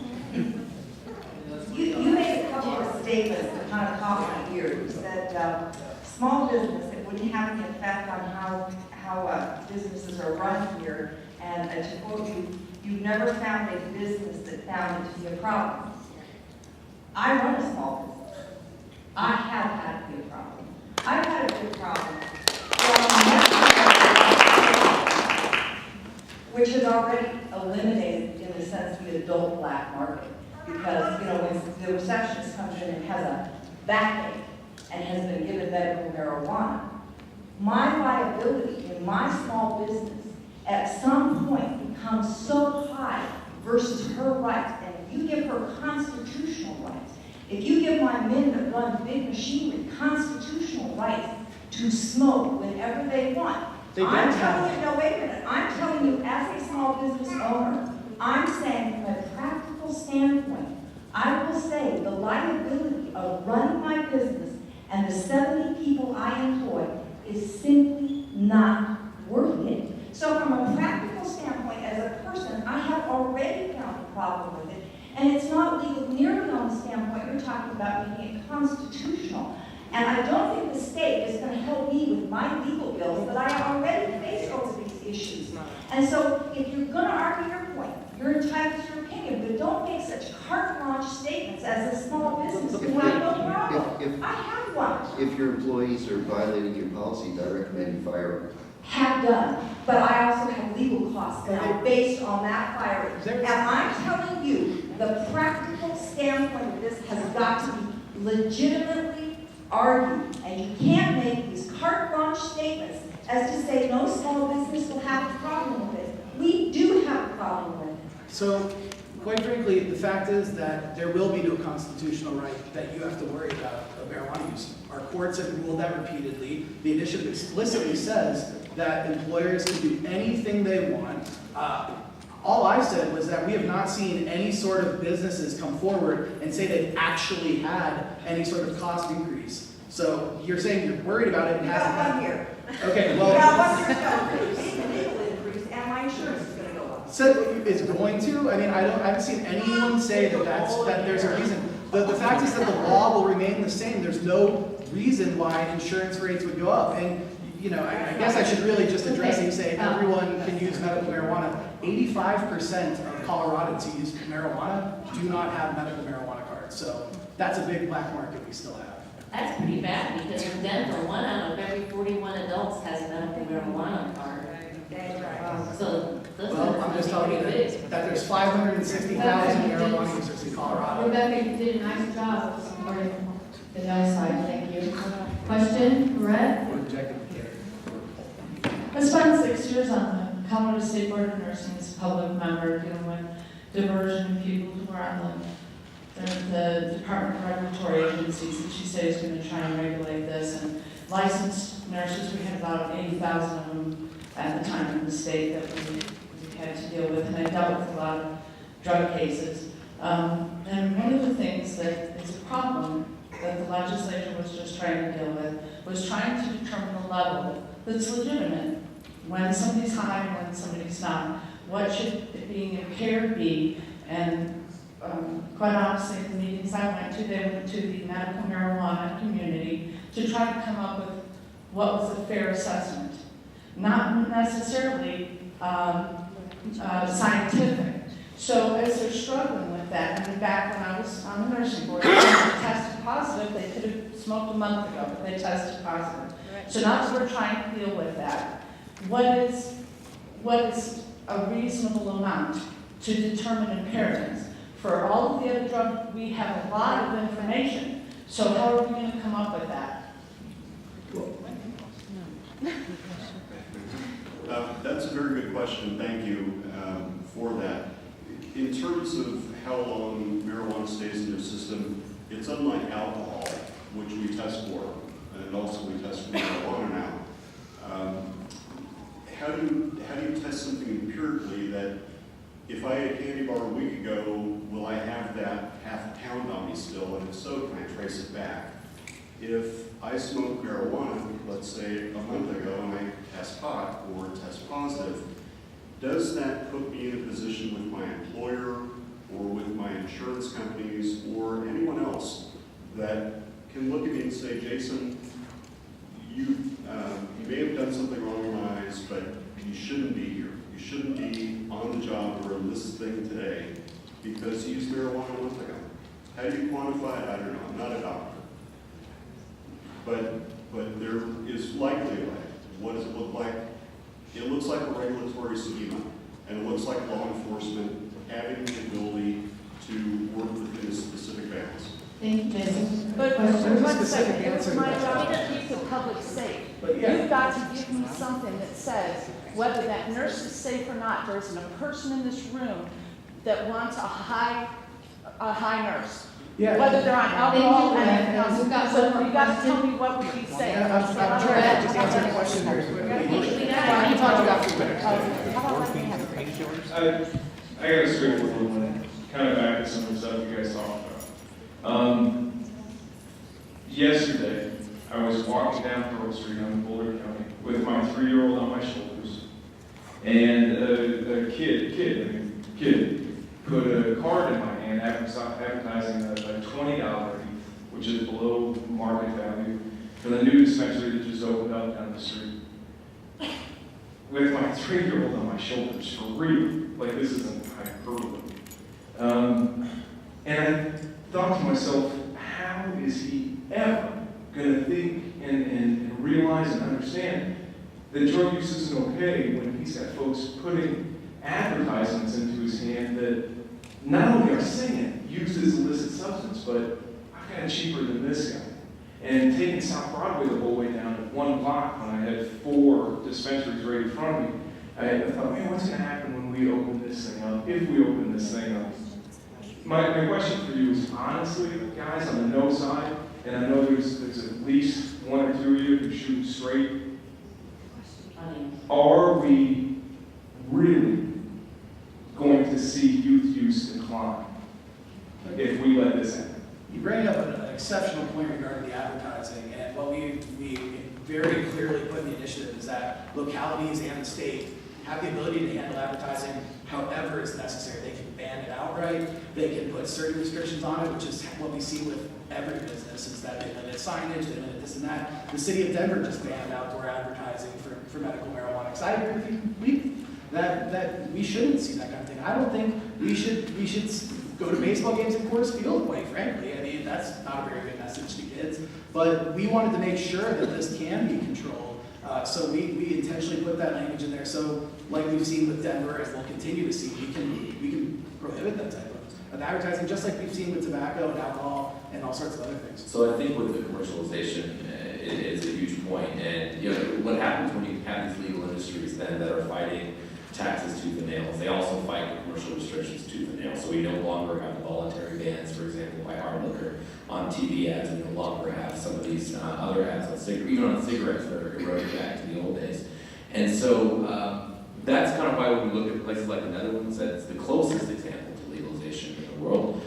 You made a couple of statements that kind of caught my ear. You said small business, it wouldn't have any effect on how businesses are run here. And to quote you, you've never found a business that found it to be a problem. I run a small business. I have had it be a problem. I've had a big problem which is already eliminated in the sense of the adult black market. Because, when the receptionist comes in and has a backache and has been given medical marijuana, my liability in my small business at some point becomes so high versus her rights. And if you give her constitutional rights, if you give my men that run big machinery constitutional rights to smoke whenever they want, I'm telling you, no, wait a minute, I'm telling you as a small business owner, I'm saying from a practical standpoint, I will say the liability of running my business And the 70 people I employ is simply not worth it. So from a practical standpoint, as a person, I have already found a problem with it. And it's not legal nearly on the standpoint you're talking about making it constitutional. And I don't think the state is going to help me with my legal bills that I already face over these issues. And so if you're going to argue your point, you're entitled to your opinion, but don't make such carte blanche statements as a small business who have no problem. I have one. If your employees are violating your policies, I recommend you fire them. Have done, but I also have legal costs now based on that firing. And I'm telling you, the practical standpoint of this has got to be legitimately argued, and you can't make these carte blanche statements as to say no small business will have a problem with it. We do have a problem with it. So, quite frankly, the fact is that there will be no constitutional right that you have to worry about of marijuana use. Our courts have ruled that repeatedly. The initiative explicitly says that employers can do anything they want. All I said was that we have not seen any sort of businesses come forward and say they've actually had any sort of cost increase. So you're saying you're worried about it and hasn't one happened. here. Okay, well. Legal increase, and my insurance is going to go up. So it's going to? I mean, I haven't seen anyone say that there's a reason. The fact is that the law will remain the same. There's no reason why insurance rates would go up. And you know, I guess I should really just address and say everyone can use medical marijuana. 85% of Coloradans who use marijuana do not have medical marijuana cards. So that's a big black market we still have. That's pretty bad, because in Denver, 1 out of every 41 adults has a medical marijuana card. So, Well, I'm just telling you that there's 560,000 marijuana users in Colorado. Rebecca, you did a nice job of supporting the downside, thank you. Question, Brett? I spent 6 years on the Colorado State Board of Nursing as a public member, dealing with diversion of people who are on the Department of Regulatory Agencies, that she said is going to try and regulate this. And licensed nurses, we had about 80,000 of them at the time in the state that we had to deal with, and I dealt with a lot of drug cases. And one of the things that is a problem that the legislature was just trying to deal with was trying to determine the level that's legitimate. When somebody's high and when somebody's not. What should being impaired be? And quite honestly, the meetings I went to, they went to the medical marijuana community to try to come up with what was a fair assessment. Not necessarily scientific. So as they're struggling with that, I mean, back when I was on the nursing board, they tested positive. They could have smoked a month ago, but they tested positive. So now that we're trying to deal with that, what is a reasonable amount to determine impairments? For all of the other drugs, we have a lot of information. So how are we going to come up with that? That's a very good question. Thank you for that. In terms of how long marijuana stays in your system, it's unlike alcohol, which we test for, and also we test for marijuana now. How do you test something empirically that if I ate a candy bar a week ago, will I have that half a pound on me still? And if so, can I trace it back? If I smoke marijuana, let's say a month ago, and I test pot or test positive, does that put me in a position with my employer or with my insurance companies or anyone else that can look at me and say, Jason, you may have done something wrong in my eyes, but you shouldn't be here. You shouldn't be on the job or in this thing today because you used marijuana a month ago. How do you quantify it? I don't know. I'm not a doctor. But there is likely a way. What does it look like? It looks like a regulatory schema, and it looks like law enforcement having the ability to work within a specific bounds. Thank you, Jason. But There's a one specific second, answer it's to my that. job to keep the public safe. But yeah. You've got to give me something that says whether that nurse is safe or not. There isn't a person in this room that wants a high nurse. Yeah. Whether they're on alcohol or anything else. We've got So one more you got to question. tell me what would be safe. Yeah, I'm trying to just answer the question very quickly. We'll talk about it later. I got a straightforward one, kind of back to some of the stuff you guys talked about. Yesterday, I was walking down Pearl Street in Boulder County with my 3-year-old on my shoulders, and a kid put a card in my hand advertising a $20 ETH, which is below market value, for the new dispensary that just opened up down the street. With my 3-year-old on my shoulders, for real. Like, this isn't hyperbole. And I thought to myself, how is he ever going to think and realize and understand that drug use isn't okay when he's got folks putting advertisements into his hand that not only are saying use this illicit substance, but I've got it cheaper than this guy. And taking South Broadway the whole way down at 1 block when I had 4 dispensaries right in front of me, I thought, man, what's going to happen when we open this thing up, if we open this thing up? My question for you is, honestly, guys, on the no side, and I know there's at least 1 or 2 of you who shoot straight, are we really going to see youth use decline if we let this happen? You bring up an exceptional point regarding the advertising, and what we very clearly put in the initiative is that localities and the state have the ability to handle advertising however is necessary. They can ban it outright, they can put certain restrictions on it, which is what we see with every business, is that they limit signage, they limit this and that. The city of Denver just banned outdoor advertising for medical marijuana. Because I agree with you that we shouldn't see that kind of thing. I don't think we should go to baseball games at Coors Field, quite frankly. I mean, that's not a very good message to kids. But we wanted to make sure that this can be controlled. So we intentionally put that language in there. So like we've seen with Denver, and we'll continue to see, we can prohibit that type of advertising, just like we've seen with tobacco and alcohol and all sorts of other things. So I think with the commercialization, it is a huge point. And you know, what happens when you have these legal industries then that are fighting taxes tooth and nail? They also fight commercial restrictions tooth and nail. So we no longer have voluntary bans, for example, by hard liquor on TV ads. We no longer have some of these other ads on cigarettes, even on cigarettes that are eroding back to the old days. And so that's kind of why when we look at places like the Netherlands, that's the closest example to legalization in the world.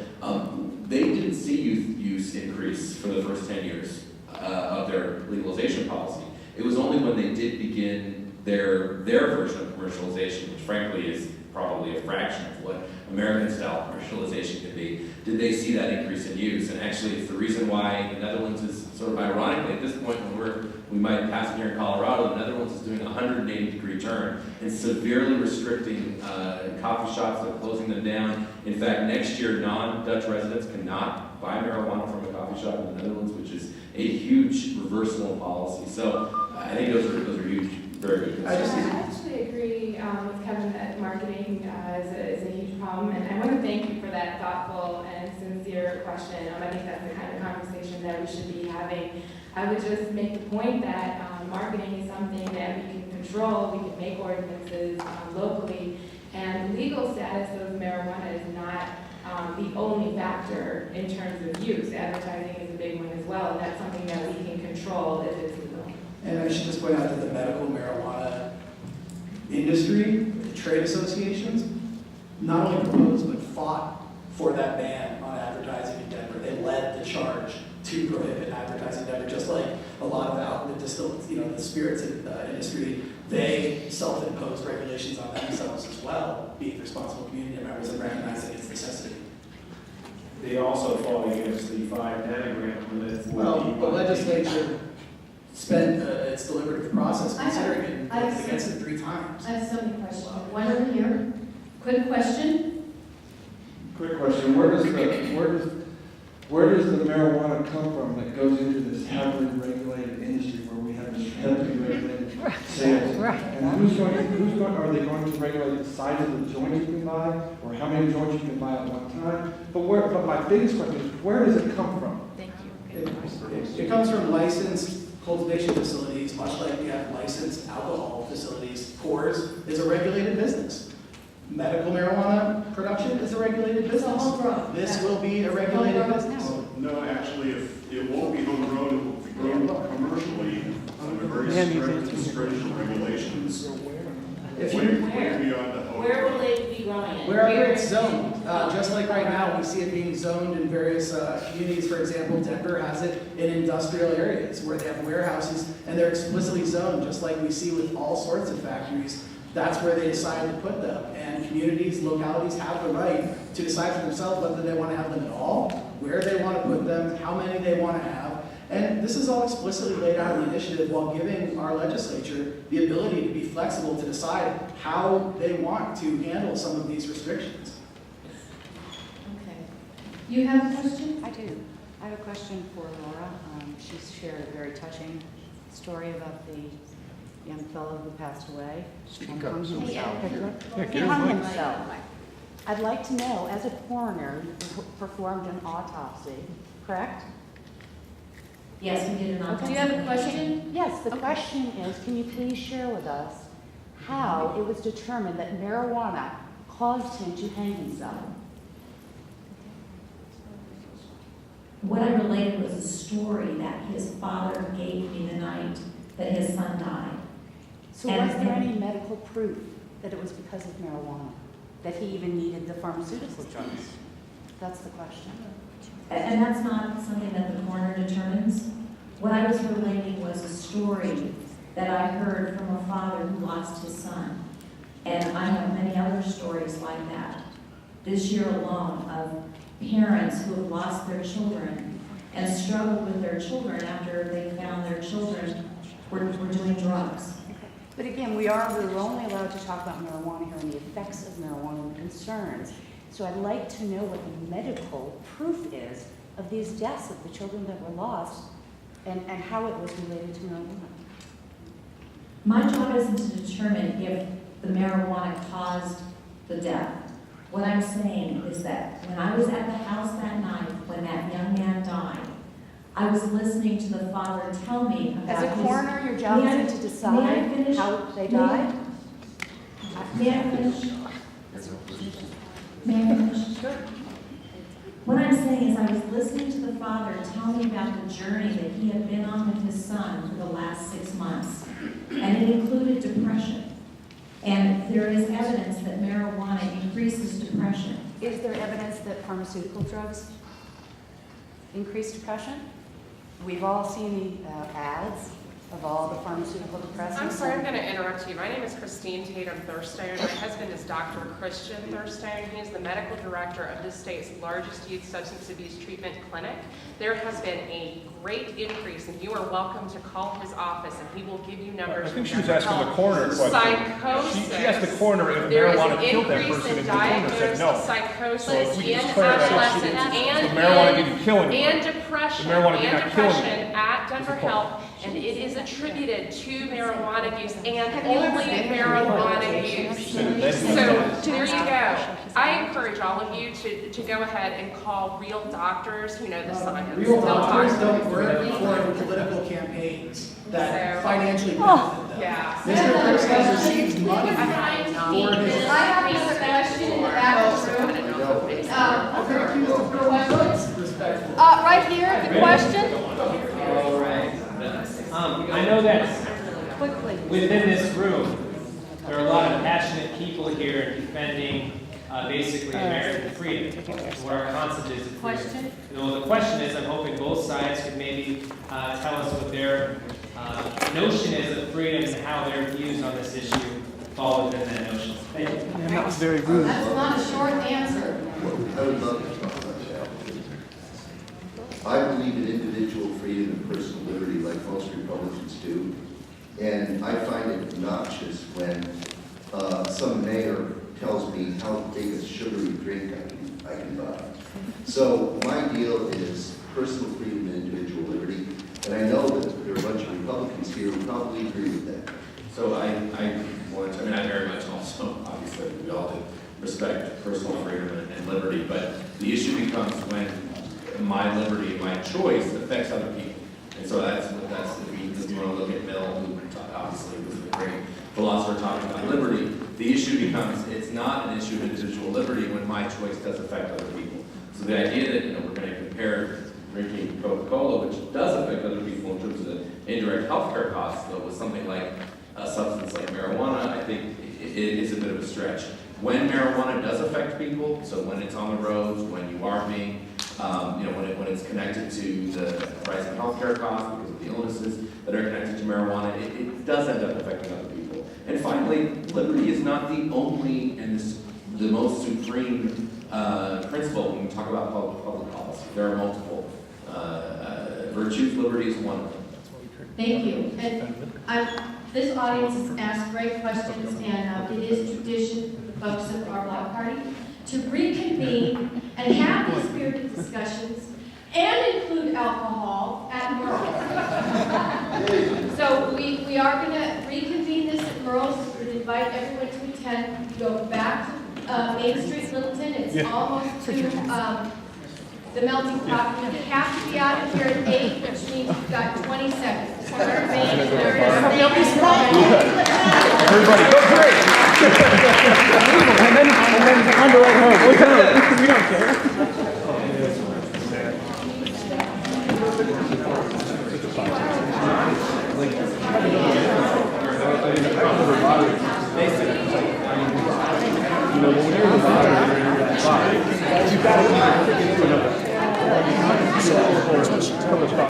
They didn't see youth use increase for the first 10 years of their legalization policy. It was only when they did begin their version of commercialization, which frankly is probably a fraction of what American-style commercialization can be, did they see that increase in use. And actually, it's the reason why the Netherlands is sort of ironically, at this point when we might pass it here in Colorado, the Netherlands is doing a 180-degree turn and severely restricting coffee shops. They're closing them down. In fact, next year, non-Dutch residents cannot buy marijuana from a coffee shop in the Netherlands, which is a huge reversal in policy. So I think those are huge, very good concerns. I actually agree with Kevin that marketing is a huge problem, and I want to thank you for that thoughtful and sincere question. I think that's the kind of conversation that we should be having. I would just make the point that marketing is something that we can control, we can make ordinances locally, and legal status of marijuana is not the only factor in terms of use. Advertising is a big one as well, and that's something that we can control if it's legal. And I should just point out that the medical marijuana industry, the trade associations, not only proposed but fought for that ban on advertising in Denver. They led the charge to prohibit advertising in Denver, just like a lot of the spirits industry. They self-imposed regulations on themselves as well, being responsible community members and recognizing its necessity. They also fought against the 5 nanogram limit. Well, the legislature spent its deliberative process considering it and voted against it 3 times. I have so many questions. One over here. Quick question. Quick question. Where does the marijuana come from that goes into this heavily regulated industry where we have this heavily regulated sales? And are they going to regulate the size of the joint you can buy, or how many joints you can buy at one time? But my biggest question is, where does it come from? Thank you. It comes from licensed cultivation facilities, much like we have licensed alcohol facilities. Coors is a regulated business. Medical marijuana production is a regulated business. This will be a regulated business. No, actually, if it won't be homegrown, it will be grown commercially under very strict and stringent regulations. If way beyond the Where will they be growing it? Wherever Here? it's zoned, just like right now, we see it being zoned in various communities. For example, Denver has it in industrial areas where they have warehouses and they're explicitly zoned, just like we see with all sorts of factories. That's where they decide to put them. And communities, localities have the right to decide for themselves whether they want to have them at all, where they want to put them, how many they want to have. And this is all explicitly laid out in the initiative while giving our legislature the ability to be flexible to decide how they want to handle some of these restrictions. Okay. You have a question? I do. I have a question for Laura. She's shared a very touching story about the young fellow who passed away and hung himself. He hung himself. I'd like to know, as a coroner, you performed an autopsy, correct? Yes, we did an autopsy. Do you have a question? Yes, the question is, can you please share with us how it was determined that marijuana caused him to hang himself? What I related was a story that his father gave me the night that his son died. So was there any medical proof that it was because of marijuana, that he even needed the pharmaceutical drugs? That's the question. And that's not something that the coroner determines. What I was relating was a story that I heard from a father who lost his son. And I have many other stories like that. This year alone of parents who have lost their children and struggled with their children after they found their children were doing drugs. But again, we're only allowed to talk about marijuana here and the effects of marijuana and the concerns. So I'd like to know what the medical proof is of these deaths of the children that were lost and how it was related to marijuana. My job isn't to determine if the marijuana caused the death. What I'm saying is that when I was at the house that night when that young man died, I was listening to the father tell me about As a coroner, your job isn't to decide how they died? May I finish? May I finish? Sure. What I'm saying is I was listening to the father tell me about the journey that he had been on with his son for the last 6 months. And it included depression. And there is evidence that marijuana increases depression. Is there evidence that pharmaceutical drugs increase depression? We've all seen the ads of all the pharmaceutical depressants. I'm sorry, I'm going to interrupt you. My name is Christine Tatum Thurstone. My husband is Dr. Christian Thurstone. He is the medical director of this state's largest youth substance abuse treatment clinic. There has been a great increase, and you are welcome to call his office, and he will give you numbers. I think she was asking the coroner a question. Psychosis. She asked the coroner if There is marijuana an killed that increase person, in and the coroner said no. psychosis So if we in just clarify that, adolescents the marijuana didn't kill anyone. and depression The marijuana did not kill anyone. at Denver Health, and it is attributed to marijuana use and only marijuana use. So there you go. I encourage all of you to go ahead and call real doctors who know the science. Real They'll talk doctors to don't you. work for political campaigns that So- financially benefit them. Yeah. Mr. Pierce has received money for his. I have another question in the back of the room. Right here, the question. All right. I know that within this room, there are a lot of passionate people here defending basically American freedom, what our concept is of freedom. Question? Well, the question is, I'm hoping both sides could maybe tell us what their notion is of freedom and how their views on this issue fall within that notion. Thank you. And that was very rude. That's not a short answer. I would love to talk about that. I believe in individual freedom and personal liberty like most Republicans do. And I find it obnoxious when some mayor tells me how big a sugary drink I can buy. So my deal is personal freedom and individual liberty. And I know that there are a bunch of Republicans here who probably agree with that. So I very much also, obviously, we all do respect personal freedom and liberty, but the issue becomes when my liberty and my choice affects other people. And so that's if you want to look at Mill, who obviously was a great philosopher talking about liberty, the issue becomes it's not an issue of individual liberty when my choice does affect other people. So the idea that we're going to compare drinking Coca-Cola, which does affect other people in terms of the indirect healthcare costs, though, with something like a substance like marijuana, I think it is a bit of a stretch. When marijuana does affect people, so when it's on the roads, when you are being, when it's connected to the rising healthcare costs because of the illnesses that are connected to marijuana, it does end up affecting other people. And finally, liberty is not the only and the most supreme principle when we talk about public policy. There are multiple virtues. Liberty is one of them. Thank you. And this audience has asked great questions, and it is tradition for the folks of our block party to reconvene and have these spirited discussions and include alcohol at Merle's. So we are going to reconvene this at Merle's. We would invite everyone to attend. Go back to Main Street, Littleton. It's almost to the melting pot. We have to be out of here at 8, which means we've got 20 seconds. Everybody, go great! and then on the way home. We don't care. You know,